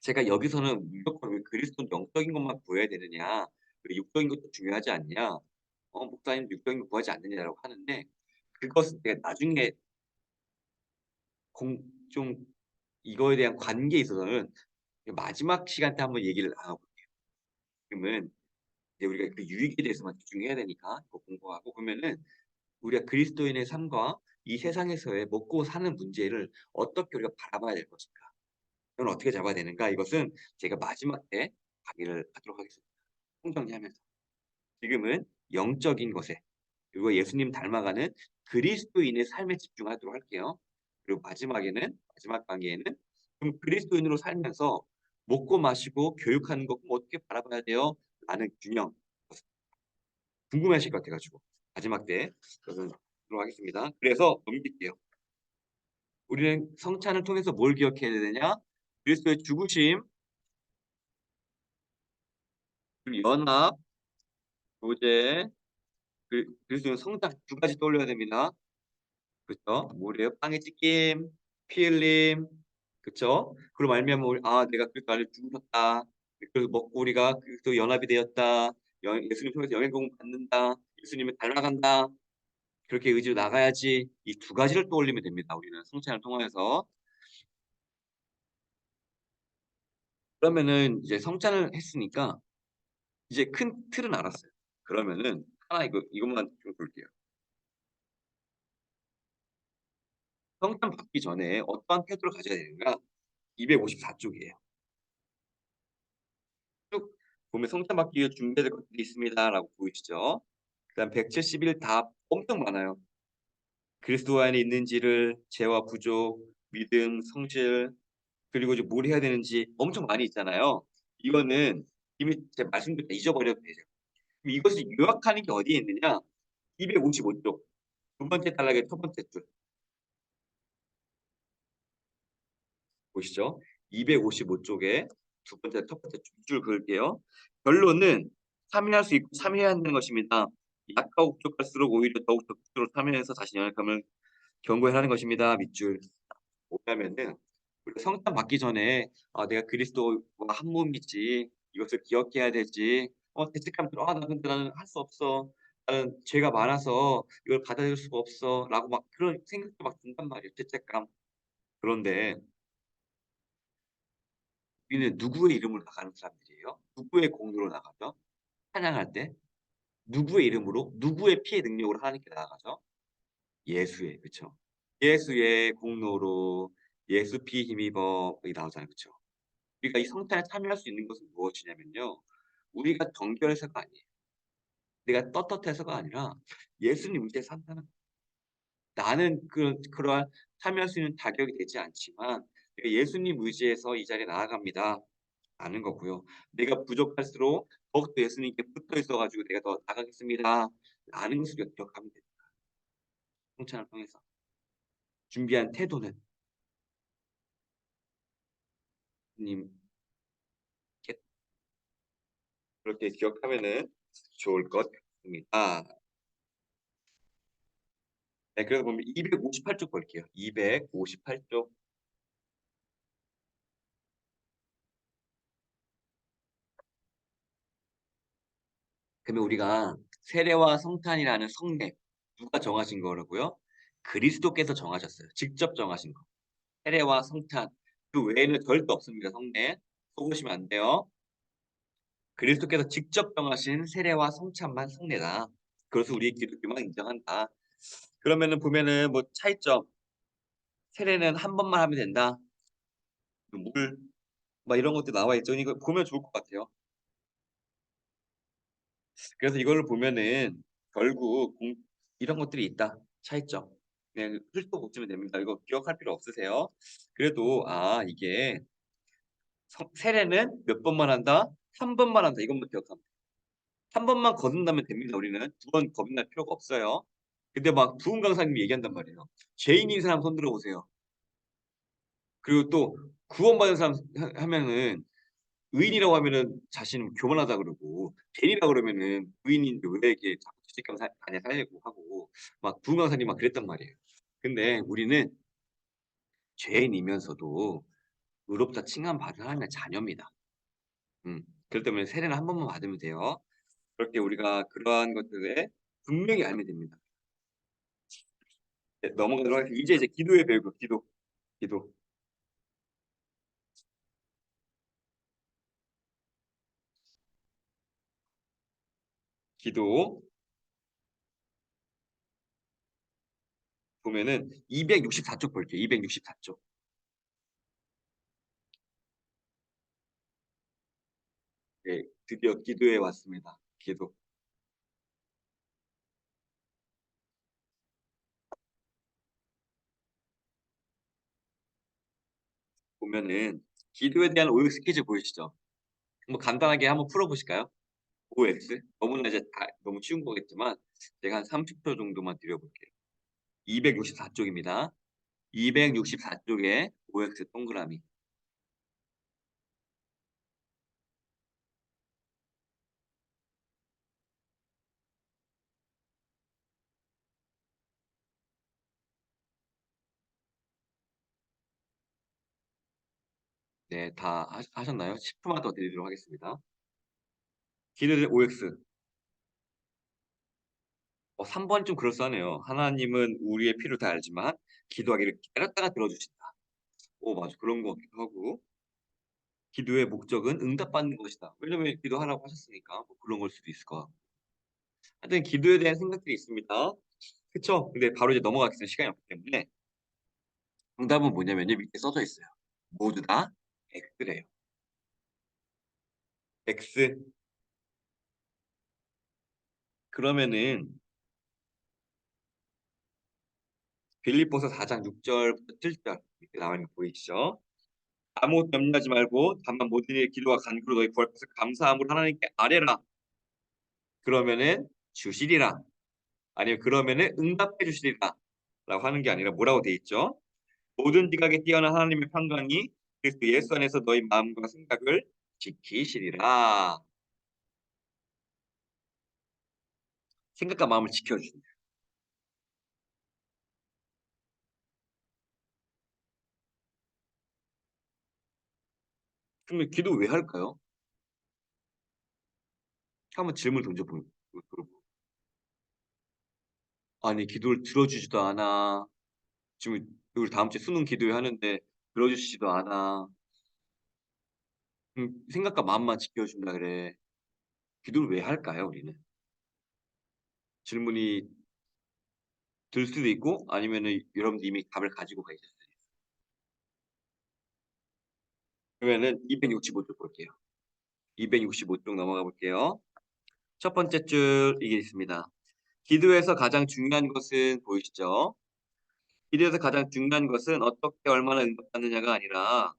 제가 여기서는 무조건 왜 그리스도는 영적인 것만 구해야 되느냐, 왜 육적인 것도 중요하지 않냐, 목사님 육적인 거 구하지 않느냐라고 하는데 그것은 제가 나중에 공 좀 이거에 대한 관계에 있어서는 마지막 시간 때 한번 얘기를 나눠 볼게요. 지금은 이제 우리가 그 유익에 대해서만 집중해야 되니까 그거 공부하고 보면은 우리가 그리스도인의 삶과 이 세상에서의 먹고 사는 문제를 어떻게 우리가 바라봐야 될 것인가? 이건 어떻게 잡아야 되는가? 이것은 제가 마지막 때 강의를 하도록 하겠습니다. 총정리하면서 지금은 영적인 것에 그리고 예수님 닮아가는 그리스도인의 삶에 집중하도록 할게요. 그리고 마지막 강의에는 그럼 그리스도인으로 살면서 먹고 마시고 교육하는 거 어떻게 바라봐야 돼요? 라는 균형 궁금해하실 것 같아가지고 마지막 때 그것은 하도록 하겠습니다. 그래서 넘길게요. 우리는 성찬을 통해서 뭘 기억해야 되느냐? 그리스도의 죽으심, 그리고 연합, 교제, 그리스도의 성장 두 가지 떠올려야 됩니다. 그쵸? 뭐래요? 빵의 찢김, 피 흘림, 그쵸? 그로 말미암아 내가 그리스도 안에 죽으셨다. 그래서 먹고 우리가 그리스도 연합이 되었다. 예수님 통해서 영의 공을 받는다. 예수님을 닮아간다. 그렇게 의지로 나가야지. 이 두 가지를 떠올리면 됩니다. 우리는 성찬을 통하여서. 그러면은 이제 성찬을 했으니까 이제 큰 틀은 알았어요. 그러면은 하나 이것만 좀 볼게요. 성찬 받기 전에 어떠한 태도를 가져야 되는가? 254쪽이에요. 쭉 보면 성찬 받기 위해 준비해야 될 것들이 있습니다라고 보이시죠? 그다음 171 답 엄청 많아요. 그리스도 안에 있는지를 죄와 부족, 믿음, 성실 그리고 이제 뭘 해야 되는지 엄청 많이 있잖아요. 이거는 이미 제가 말씀드린 다 잊어버려도 되죠. 그럼 이것을 요약하는 게 어디에 있느냐? 255쪽 두 번째 단락의 첫 번째 줄 보시죠. 255쪽에 두 번째 첫 번째 줄 그을게요. 결론은 참여할 수 있고 참여해야 한다는 것입니다. 약하고 부족할수록 오히려 더욱 적극적으로 참여해서 자신의 연약함을 경고해야 하는 것입니다. 밑줄. 뭐냐면은 우리가 성찬 받기 전에 내가 그리스도와 한 몸이지 이것을 기억해야 되지. 죄책감 들어. 나 근데 나는 할 수 없어. 나는 죄가 많아서 이걸 받아들일 수가 없어.'라고 막 그런 생각도 막 든단 말이에요, 죄책감. 그런데 우리는 누구의 이름으로 나가는 사람들이에요? 누구의 공로로 나가죠? 찬양할 때 누구의 이름으로 누구의 피의 능력으로 하나님께 나아가죠? 예수의. 그쵸? 예수의 공로로 예수 피 힘입어 여기 나오잖아요. 그쵸? 우리가 이 성찬에 참여할 수 있는 것은 무엇이냐면요. 우리가 정결해서가 아니에요. 내가 떳떳해서가 아니라 예수님 의지해서 한다는 거예요. 나는 그러한 참여할 수 있는 자격이 되지 않지만 내가 예수님 의지해서 이 자리에 나아갑니다. 라는 거고요. 내가 부족할수록 더욱더 예수님께 붙어 있어 가지고 '내가 더 나아가겠습니다.' 라는 것을 기억하면 됩니다. 성찬을 통해서. 준비한 태도는 주님께 그렇게 기억하면은 좋을 것 같습니다. 네 그래서 보면 258쪽 볼게요. 258쪽. 그러면 우리가 세례와 성탄이라는 성례 누가 정하신 거라고요? 그리스도께서 정하셨어요. 직접 정하신 거. 세례와 성탄 그 외에는 절대 없습니다, 성례. 속으시면 안 돼요. 그리스도께서 직접 정하신 세례와 성찬만 성례다. 그것을 우리의 기독교만 인정한다. 그러면은 보면은 뭐 차이점. 세례는 한 번만 하면 된다. 물 막 이런 것도 나와 있죠. 이거 보면 좋을 것 같아요. 그래서 이거를 보면은 결국 이런 것들이 있다. 차이점. 그냥 훑어보시면 됩니다. 이거 기억할 필요 없으세요. 그래도 이게 세례는 몇 번만 한다? 한 번만 한다. 이것만 기억하면 돼요. 한 번만 거듭나면 됩니다 우리는. 두 번 거듭날 필요가 없어요. 근데 막 부흥 강사님이 얘기한단 말이에요. 죄인인 사람 손 들어 보세요. 그리고 또 구원받은 사람 하면은 의인이라고 하면은 자신은 교만하다 그러고 죄인이라 그러면은 의인인데 왜 이렇게 자꾸 죄책감 안에 살려고 하고 막 부흥 강사님 막 그랬단 말이에요. 근데 우리는 죄인이면서도 의롭다 칭함받은 하나님의 자녀입니다. 음. 그렇기 때문에 세례는 한 번만 받으면 돼요. 그렇게 우리가 그러한 것들에 분명히 알면 됩니다. 네 넘어가도록 하겠습니다. 이제 기도의 배우 기도, 기도. 기도 보면은 264쪽 볼게요. 264쪽. 네, 드디어 기도에 왔습니다. 기도. 보면은 기도에 대한 OX 퀴즈 보이시죠? 한번 간단하게 한번 풀어보실까요? OX. 너무나 이제 다 너무 쉬운 거겠지만 제가 한 30초 정도만 드려볼게요. 264쪽입니다. 264쪽에 OX 동그라미. 네, 다 하셨나요? 10초만 더 드리도록 하겠습니다. 기도의 OX. 3번이 좀 그럴싸하네요. 하나님은 우리의 필요를 다 알지만 기도하기를 기다렸다가 들어주신다. 맞아. 그런 것 같기도 하고. 기도의 목적은 응답받는 것이다. 왜냐면 기도하라고 하셨으니까 뭐 그런 걸 수도 있을 것 같고. 하여튼 기도에 대한 생각들이 있습니다. 그쵸? 근데 바로 이제 넘어가겠습니다. 시간이 없기 때문에. 정답은 뭐냐면요. 밑에 써져 있어요. 모두 다 X래요. X. 그러면은 빌립보서 4장 6절부터 7절 이렇게 나와 있는 거 보이시죠? 아무것도 염려하지 말고 다만 모든 일에 기도와 간구로 너희 구할 것을 감사함으로 하나님께 아뢰라. 그러면은 주시리라. 아니면 그러면은 응답해 주시리라. 라고 하는 게 아니라 뭐라고 돼 있죠? 모든 지각에 뛰어난 하나님의 평강이 그리스도 예수 안에서 너희 마음과 생각을 지키시리라. 생각과 마음을 지켜주신다. 그러면 기도 왜 할까요? 한번 질문 던져보고. 아니 기도를 들어주지도 않아. 지금 우리 다음 주에 수능 기도회 하는데 들어주시지도 않아. 생각과 마음만 지켜준다 그래. 기도를 왜 할까요, 우리는? 질문이 들 수도 있고 아니면은 여러분들 이미 답을 가지고 계실 수도 있어요. 그러면은 265쪽 볼게요. 265쪽 넘어가 볼게요. 첫 번째 줄 이게 있습니다. 기도에서 가장 중요한 것은 보이시죠? 기도에서 가장 중요한 것은 어떻게 얼마나 응답받느냐가 아니라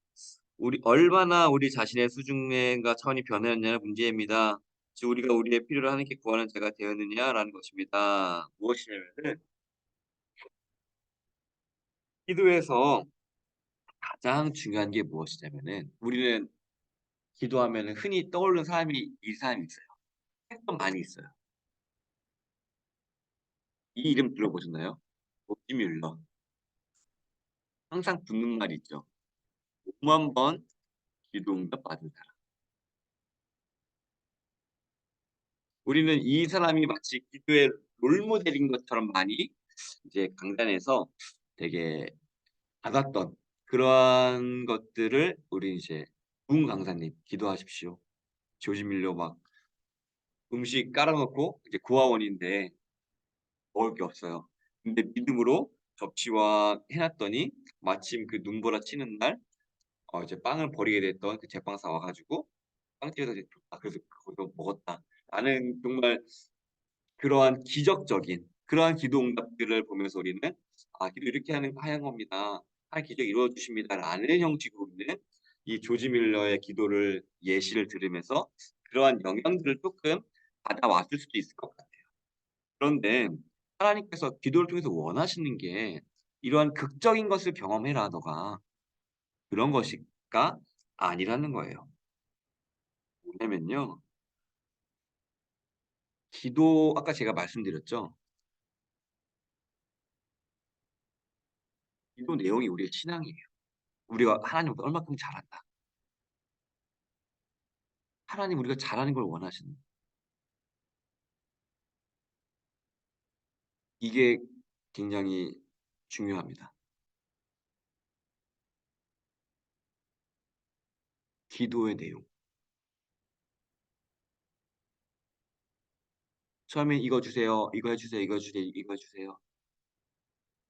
얼마나 우리 자신의 수준과 차원이 변했느냐의 문제입니다. 즉 우리가 우리의 필요를 하나님께 구하는 자가 되었느냐라는 것입니다. 무엇이냐면은 기도에서 가장 중요한 게 무엇이냐면은 우리는 기도하면은 흔히 떠오르는 사람이 이 사람이 있어요. 패턴 많이 있어요. 이 이름 들어보셨나요? 로지 뮬러. 항상 붙는 말이 있죠. 5만 번 기도 응답 받은 사람. 우리는 이 사람이 마치 기도의 롤모델인 것처럼 많이 이제 강단에서 되게 받았던 그러한 것들을 우리 이제 부흥 강사님 기도하십시오. 조지 밀러 막 음식 깔아놓고 이제 고아원인데 먹을 게 없어요. 근데 믿음으로 접시와 해놨더니 마침 그 눈보라 치는 날 이제 빵을 버리게 됐던 그 제빵사 와가지고 빵집에서 이제 줬다. 그래서 거기서 먹었다. 나는 정말 그러한 기적적인 그러한 기도 응답들을 보면서 우리는 기도 이렇게 하는 겁니다. 기적 이루어 주십니다라는 형식으로 우리는 이 조지 밀러의 기도를 예시를 들으면서 그러한 영향들을 조금 받아왔을 수도 있을 것 같아요. 그런데 하나님께서 기도를 통해서 원하시는 게 이러한 극적인 것을 경험해라 너가 그런 것일까 아니라는 거예요. 뭐냐면요. 기도 아까 제가 말씀드렸죠. 기도 내용이 우리의 신앙이에요. 우리가 하나님보다 얼마큼 잘한다. 하나님 우리가 잘하는 걸 원하시는 이게 굉장히 중요합니다. 기도의 내용. 처음에 "이거 주세요. 이거 해 주세요. 이거 주세요. 이거 해 주세요."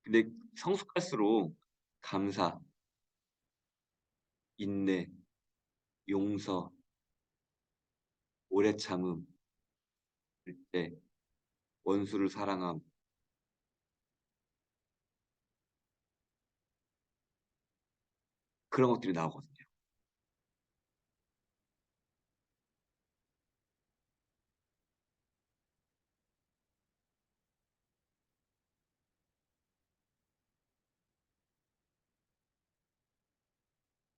근데 성숙할수록 감사, 인내, 용서, 오래 참음, 일대, 원수를 사랑함, 그런 것들이 나오거든요.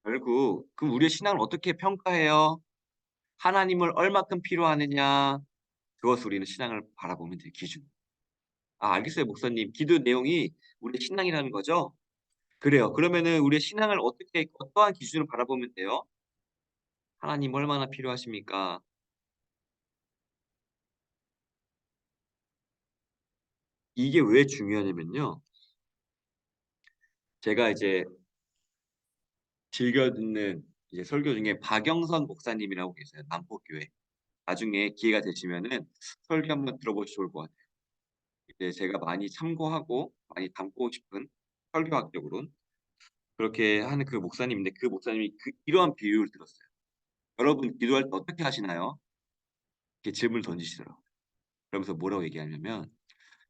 결국 그럼 우리의 신앙을 어떻게 평가해요? 하나님을 얼마큼 필요하느냐, 그것을 우리는 신앙을 바라보면 돼요, 기준. "아 알겠어요 목사님. 기도 내용이 우리의 신앙이라는 거죠?" 그래요. 그러면은 우리의 신앙을 어떻게 어떠한 기준으로 바라보면 돼요? "하나님 얼마나 필요하십니까?" 이게 왜 중요하냐면요. 제가 이제 즐겨 듣는 이제 설교 중에 박영선 목사님이라고 계세요, 남포교회. 나중에 기회가 되시면은 설교 한번 들어보시면 좋을 것 같아요. 이제 제가 많이 참고하고 많이 담고 싶은 설교학적으로는 그렇게 하는 그 목사님인데 그 목사님이 이러한 비유를 들었어요. "여러분 기도할 때 어떻게 하시나요?" 이렇게 질문을 던지시더라고요. 그러면서 뭐라고 얘기하냐면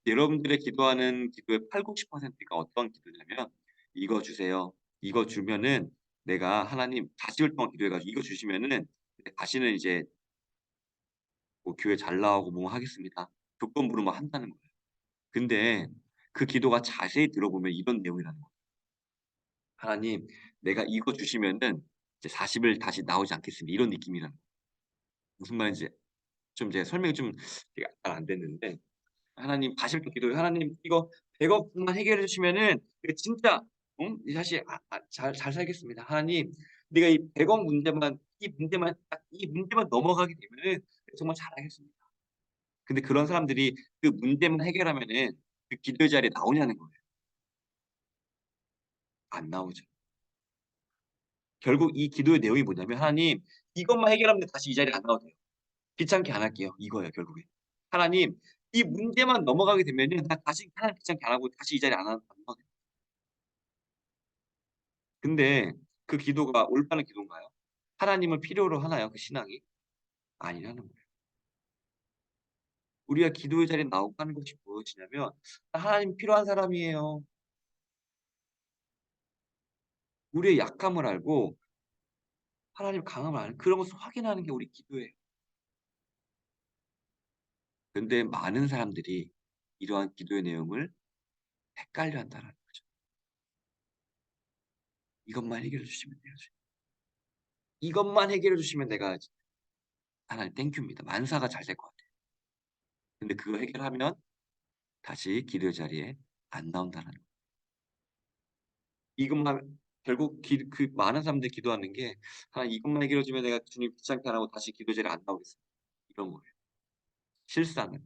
여러분들의 기도하는 기도의 80-90%가 어떤 기도냐면 "이거 주세요. 이거 주면은 내가 하나님 40일 동안 기도해 가지고 이거 주시면은 다시는 이제 뭐 교회 잘 나오고 뭐 하겠습니다." 조건부로 막 한다는 거예요. 근데 그 기도가 자세히 들어보면 이런 내용이라는 거예요. "하나님 내가 이거 주시면은 이제 40일 다시 나오지 않겠습니다." 이런 느낌이라는 거예요. 무슨 말인지 좀 제가 설명이 좀 잘 안 됐는데 하나님 다시 또 기도해요. "하나님 이거 100억만 해결해 주시면은 이거 진짜 이 사실 잘 살겠습니다. 하나님 내가 이 100억 문제만 이 문제만 딱 이 문제만 넘어가게 되면은 정말 잘하겠습니다." 근데 그런 사람들이 그 문제만 해결하면은 그 기도의 자리에 나오냐는 거예요. 안 나오죠. 결국 이 기도의 내용이 뭐냐면 "하나님 이것만 해결하면 다시 이 자리에 안 나와도 돼요. 귀찮게 안 할게요." 이거예요 결국에. "하나님 이 문제만 넘어가게 되면은 나 다시 하나님 귀찮게 안 하고 다시 이 자리에 안 나와도 돼요." 근데 그 기도가 올바른 기도인가요? 하나님을 필요로 하나요, 그 신앙이? 아니라는 거예요. 우리가 기도의 자리에 나오고 하는 것이 무엇이냐면 '나 하나님 필요한 사람이에요.' 우리의 약함을 알고 하나님의 강함을 아는 그런 것을 확인하는 게 우리 기도예요. 근데 많은 사람들이 이러한 기도의 내용을 헷갈려 한다라는 거죠. "이것만 해결해 주시면 돼요, 주님. 이것만 해결해 주시면 내가 하나님 땡큐입니다. 만사가 잘 될 것 같아요." 근데 그거 해결하면 다시 기도의 자리에 안 나온다는 거예요. 이것만 결국 그 많은 사람들이 기도하는 게 '아 이것만 해결해 주면 내가 주님 귀찮게 안 하고 다시 기도 자리에 안 나오겠습니다.' 이런 거예요. 실상은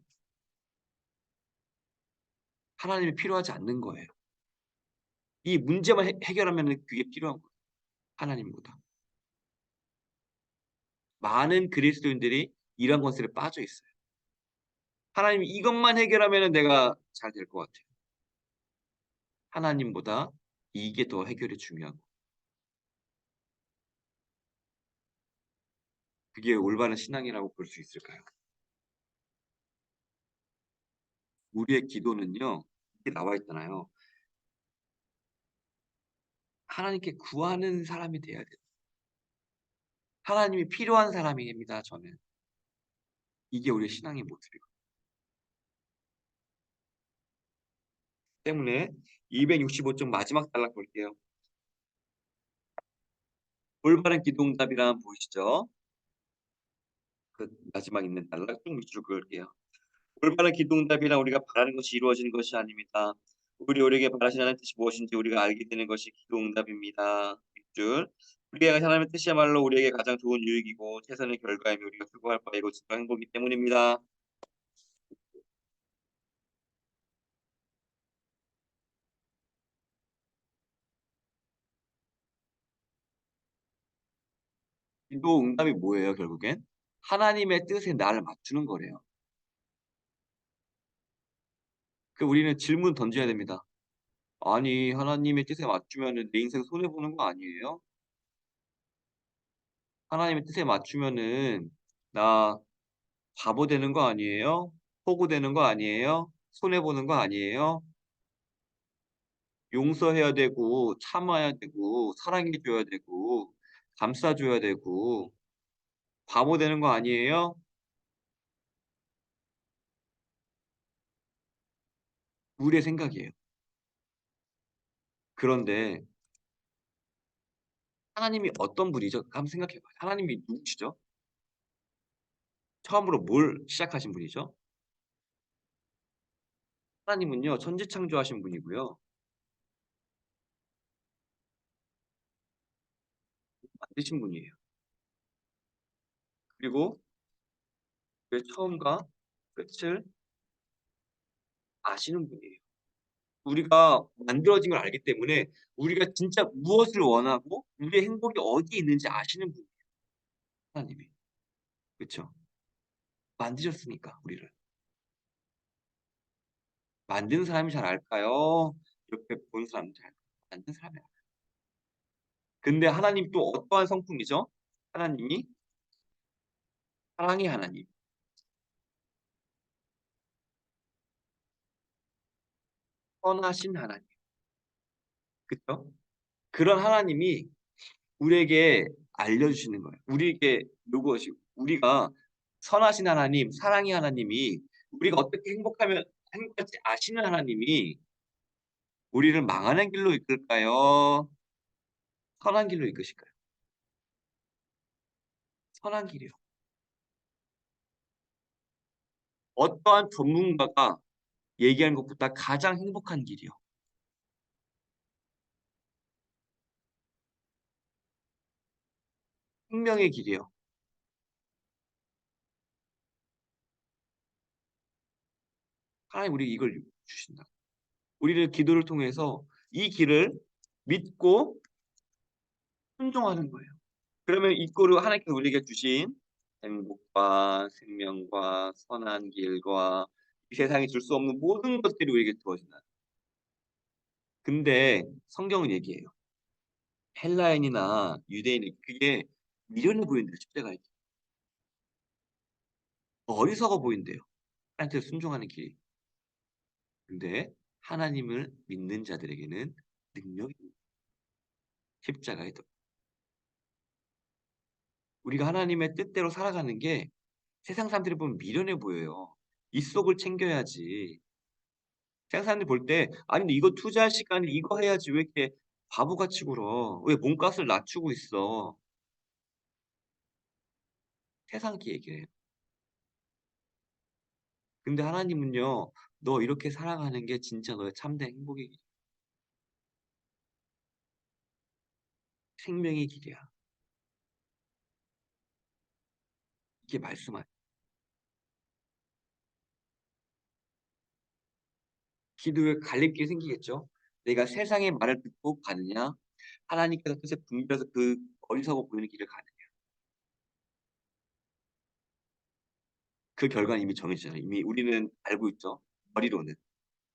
하나님이 필요하지 않는 거예요. 이 문제만 해결하면은 그게 필요한 거예요, 하나님보다. 많은 그리스도인들이 이런 것들에 빠져 있어요. 하나님 이것만 해결하면은 내가 잘 될 것 같아요. 하나님보다 이게 더 해결이 중요한 거예요. 그게 올바른 신앙이라고 볼 수 있을까요? 우리의 기도는요. 이게 나와 있잖아요. 하나님께 구하는 사람이 돼야 돼요. 하나님이 필요한 사람입니다 저는. 이게 우리의 신앙의 모습이거든요. 때문에 265쪽 마지막 단락 볼게요. 올바른 기도 응답이란 보이시죠? 그 마지막 있는 단락 쭉 밑줄 그을게요. 올바른 기도 응답이란 우리가 바라는 것이 이루어지는 것이 아닙니다. 우리에게 바라시는 뜻이 무엇인지 우리가 알게 되는 것이 기도 응답입니다. 밑줄. 우리가 하나님의 뜻이야말로 우리에게 가장 좋은 유익이고 최선의 결과이며 우리가 수고할 바이고 진정 행복이기 때문입니다. 기도 응답이 뭐예요 결국엔? 하나님의 뜻에 나를 맞추는 거래요. 우리는 질문 던져야 됩니다. 아니, 하나님의 뜻에 맞추면은 내 인생 손해보는 거 아니에요? 하나님의 뜻에 맞추면은 나 바보 되는 거 아니에요? 호구 되는 거 아니에요? 손해보는 거 아니에요? 용서해야 되고, 참아야 되고, 사랑해줘야 되고, 감싸줘야 되고, 바보 되는 거 아니에요? 우리의 생각이에요. 그런데 하나님이 어떤 분이죠? 한번 생각해봐요. 하나님이 누구시죠? 처음으로 뭘 시작하신 분이죠? 하나님은요, 천지창조하신 분이고요. 만드신 분이에요. 그리고 그 처음과 끝을 아시는 분이에요. 우리가 만들어진 걸 알기 때문에 우리가 진짜 무엇을 원하고 우리의 행복이 어디에 있는지 아시는 분이에요. 하나님이. 그쵸? 만드셨으니까 우리를. 만든 사람이 잘 알까요? 옆에 본 사람이 잘 알까요? 만든 사람이 알아요. 근데 하나님 또 어떠한 성품이죠? 하나님이 사랑의 하나님. 선하신 하나님. 그쵸? 그런 하나님이 우리에게 알려주시는 거예요. 우리에게 요구하시 우리가 선하신 하나님, 사랑의 하나님이 우리가 어떻게 행복하면 행복할지 아시는 하나님이 우리를 망하는 길로 이끌까요? 선한 길로 이끄실까요? 선한 길이요. 어떠한 전문가가 얘기하는 것보다 가장 행복한 길이요. 생명의 길이요. 하나님 우리 이걸 주신다. 우리를 기도를 통해서 이 길을 믿고 순종하는 거예요. 그러면 이 꼴을 하나님께서 우리에게 주신 행복과 생명과 선한 길과 이 세상이 줄 수 없는 모든 것들이 우리에게 주어진다. 근데 성경은 얘기해요. 헬라인이나 유대인이 그게 미련해 보인대요, 십자가에. 어리석어 보인대요. 하나님께 순종하는 길이. 근데 하나님을 믿는 자들에게는 능력이 십자가에 더. 우리가 하나님의 뜻대로 살아가는 게 세상 사람들이 보면 미련해 보여요. 이 속을 챙겨야지. 세상 사람들이 볼 때 '아니 근데 이거 투자할 시간에 이거 해야지 왜 이렇게 바보같이 굴어? 왜 몸값을 낮추고 있어?' 세상이 얘기를 해요. 근데 하나님은요. "너 이렇게 살아가는 게 진짜 너의 참된 행복의 길 생명의 길이야." 이게 말씀하 기도에 갈림길이 생기겠죠. 내가 세상의 말을 듣고 가느냐 하나님께서 뜻에 분별해서 그 어리석어 보이는 길을 가느냐. 그 결과는 이미 정해지잖아요. 이미 우리는 알고 있죠. 머리로는.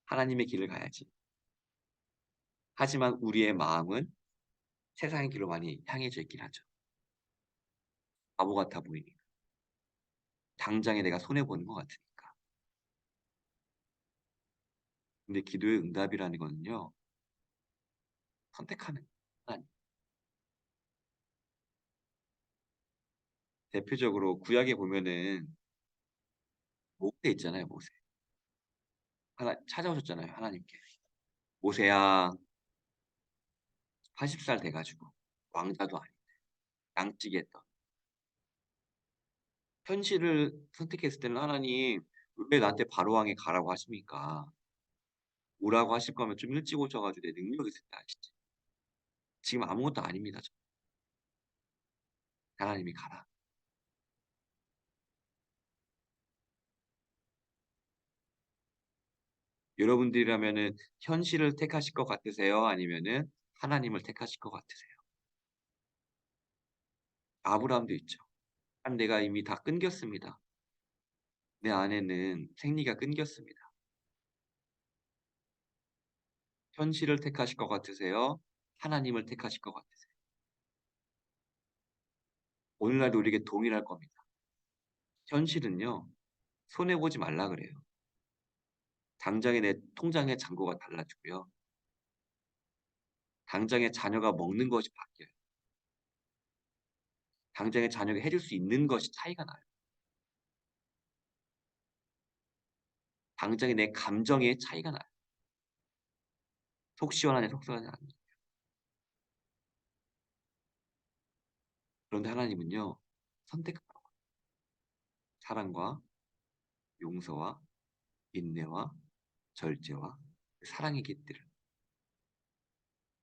하나님의 길을 가야지. 하지만 우리의 마음은 세상의 길로 많이 향해져 있긴 하죠. 바보 같아 보이니까. 당장에 내가 손해 보는 것 같으니까. 근데 기도의 응답이라는 거는요. 선택하는 하나님. 대표적으로 구약에 보면은 모세 있잖아요, 모세. 하나 찾아오셨잖아요, 하나님께. 모세야 80살 돼 가지고 왕자도 아닌데 양치기했던 현실을 선택했을 때는 하나님 왜 나한테 바로 왕에 가라고 하십니까? 오라고 하실 거면 좀 일찍 오셔 가지고 내 능력 있을 때 하시지. 지금 아무것도 아닙니다, 저. 하나님이 가라. 여러분들이라면은 현실을 택하실 것 같으세요? 아니면은 하나님을 택하실 것 같으세요? 아브라함도 있죠. "한 내가 이미 다 끊겼습니다. 내 안에는 생리가 끊겼습니다. 현실을 택하실 것 같으세요? 하나님을 택하실 것 같으세요? 오늘날도 우리에게 동일할 겁니다. 현실은요, 손해 보지 말라 그래요. 당장에 내 통장의 잔고가 달라지고요. 당장에 자녀가 먹는 것이 바뀌어요. 당장에 자녀가 해줄 수 있는 것이 차이가 나요. 당장에 내 감정의 차이가 나요. 속 시원하냐 속 시원하냐 아니에요. 그런데 하나님은요. 선택하라고 사랑과 용서와 인내와 절제와 사랑의 깃들을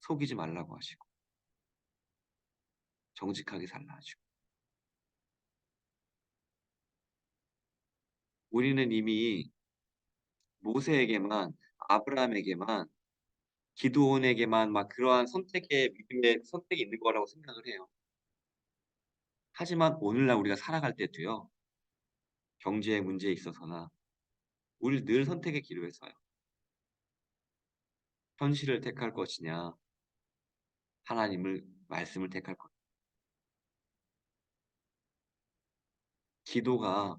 속이지 말라고 하시고 정직하게 살라 하시고 우리는 이미 모세에게만 아브라함에게만 기드온에게만 막 그러한 선택의 믿음의 선택이 있는 거라고 생각을 해요. 하지만 오늘날 우리가 살아갈 때도요. 경제의 문제에 있어서나 우리 늘 선택의 기로에 서요. 현실을 택할 것이냐 하나님을 말씀을 택할 것. 기도가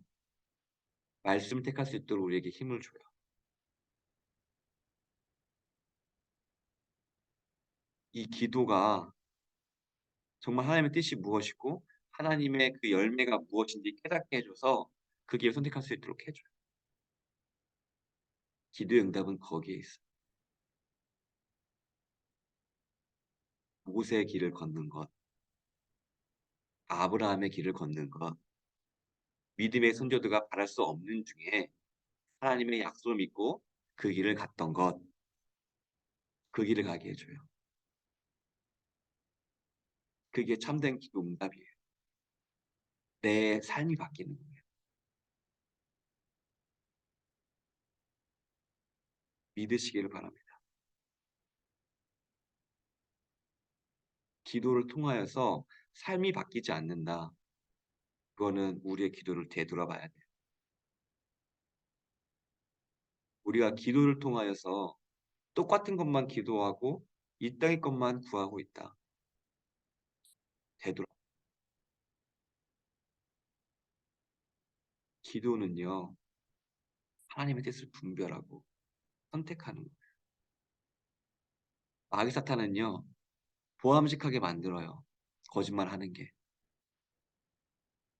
말씀을 택할 수 있도록 우리에게 힘을 줘요. 이 기도가 정말 하나님의 뜻이 무엇이고 하나님의 그 열매가 무엇인지 깨닫게 해줘서 그 길을 선택할 수 있도록 해줘요. 기도의 응답은 거기에 있어요. 모세의 길을 걷는 것, 아브라함의 길을 걷는 것, 믿음의 선조들가 바랄 수 없는 중에 하나님의 약속을 믿고 그 길을 갔던 것, 그 길을 가게 해줘요. 그게 참된 기도 응답이에요. 내 삶이 바뀌는 거예요. 믿으시기를 바랍니다. 기도를 통하여서 삶이 바뀌지 않는다. 그거는 우리의 기도를 되돌아봐야 돼요. 우리가 기도를 통하여서 똑같은 것만 기도하고 이 땅의 것만 구하고 있다. 되돌아. 기도는요. 하나님의 뜻을 분별하고 선택하는 거예요. 마귀 사탄은요. 보암직하게 만들어요. 거짓말하는 게.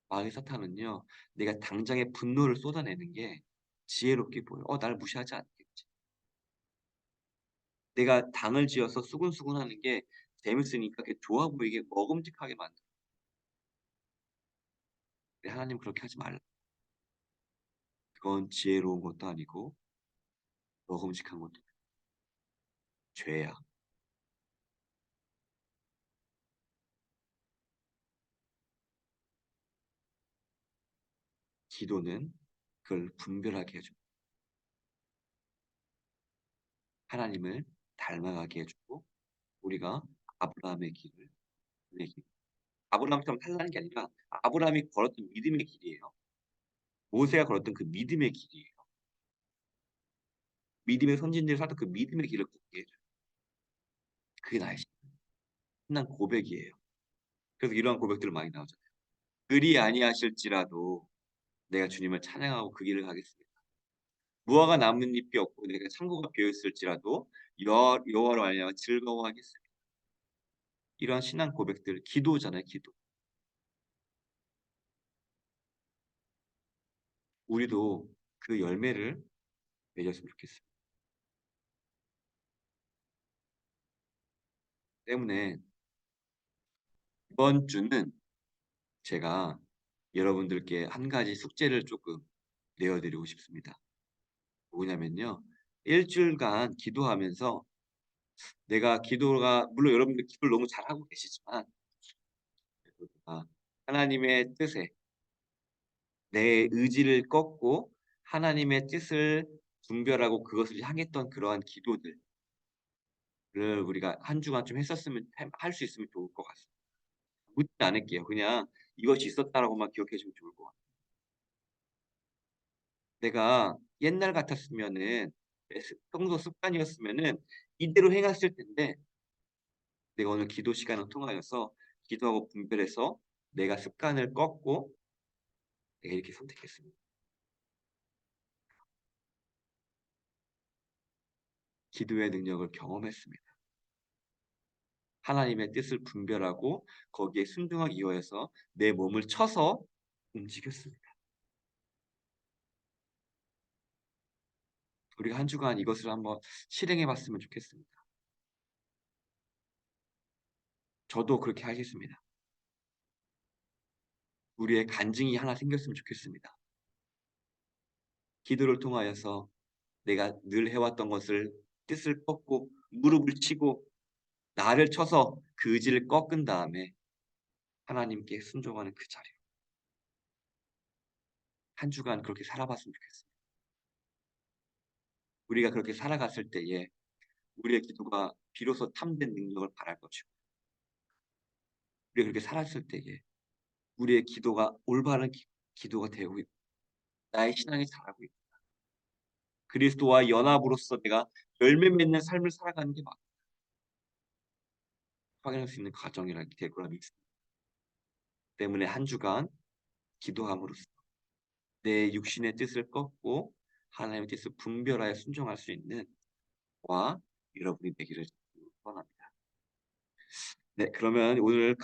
마귀 사탄은요. 내가 당장에 분노를 쏟아내는 게 지혜롭게 보여. 날 무시하지 않겠지. 내가 당을 지어서 수군수군하는 게 재밌으니까 그게 좋아 보이게 먹음직하게 만들어. 하나님 그렇게 하지 말라. 그건 지혜로운 것도 아니고 먹음직한 것도 죄야. 기도는 그걸 분별하게 해주고 하나님을 닮아가게 해주고 우리가 아브라함의 길을 아브라함처럼 살라는 게 아니라 아브라함이 걸었던 믿음의 길이에요. 모세가 걸었던 그 믿음의 길이에요. 믿음의 선진들이 살던 그 믿음의 길을 걷게 해줘요. 그게 나의 신앙 고백이에요. 그래서 이러한 고백들을 많이 나오잖아요. 그리 아니하실지라도 내가 주님을 찬양하고 그 길을 가겠습니다. 무화과 나뭇잎이 없고 내가 창고가 비어 있을지라도 여호와로 말미암아 즐거워하겠습니다. 이러한 신앙 고백들 기도잖아요. 기도. 우리도 그 열매를 맺었으면 좋겠어요. 때문에 이번 주는 제가 여러분들께 한 가지 숙제를 조금 내어드리고 싶습니다. 뭐냐면요. 일주일간 기도하면서 내가 기도가 물론 여러분들 기도를 너무 잘하고 계시지만 하나님의 뜻에 내 의지를 꺾고 하나님의 뜻을 분별하고 그것을 향했던 그러한 기도들을 우리가 한 주간 좀 했었으면 할 수 있으면 좋을 것 같습니다. 묻지 않을게요. 그냥 이것이 있었다라고만 기억해 주면 좋을 것 같아요. 내가 옛날 같았으면은 평소 습관이었으면은 이대로 행했을 텐데 내가 오늘 기도 시간을 통하여서 기도하고 분별해서 내가 습관을 꺾고 내가 이렇게 선택했습니다. 기도의 능력을 경험했습니다. 하나님의 뜻을 분별하고 거기에 순종하기 위해서 내 몸을 쳐서 움직였습니다. 우리가 한 주간 이것을 한번 실행해 봤으면 좋겠습니다. 저도 그렇게 하겠습니다. 우리의 간증이 하나 생겼으면 좋겠습니다. 기도를 통하여서 내가 늘 해왔던 것을 뜻을 꺾고 무릎을 치고 나를 쳐서 그 의지를 꺾은 다음에 하나님께 순종하는 그 자리. 한 주간 그렇게 살아봤으면 좋겠습니다. 우리가 그렇게 살아갔을 때에 우리의 기도가 비로소 탐된 능력을 발할 것이고 우리가 그렇게 살았을 때에 우리의 기도가 올바른 기도가 되고 있고 나의 신앙이 자라고 있고 그리스도와 연합으로서 내가 열매 맺는 삶을 살아가는 게 확인할 수 있는 과정이라 될 거라 믿습니다. 때문에 한 주간 기도함으로써 내 육신의 뜻을 꺾고 하나님의 뜻을 분별하여 순종할 수 있는 와 여러분이 되기를 소원합니다. 네, 그러면 오늘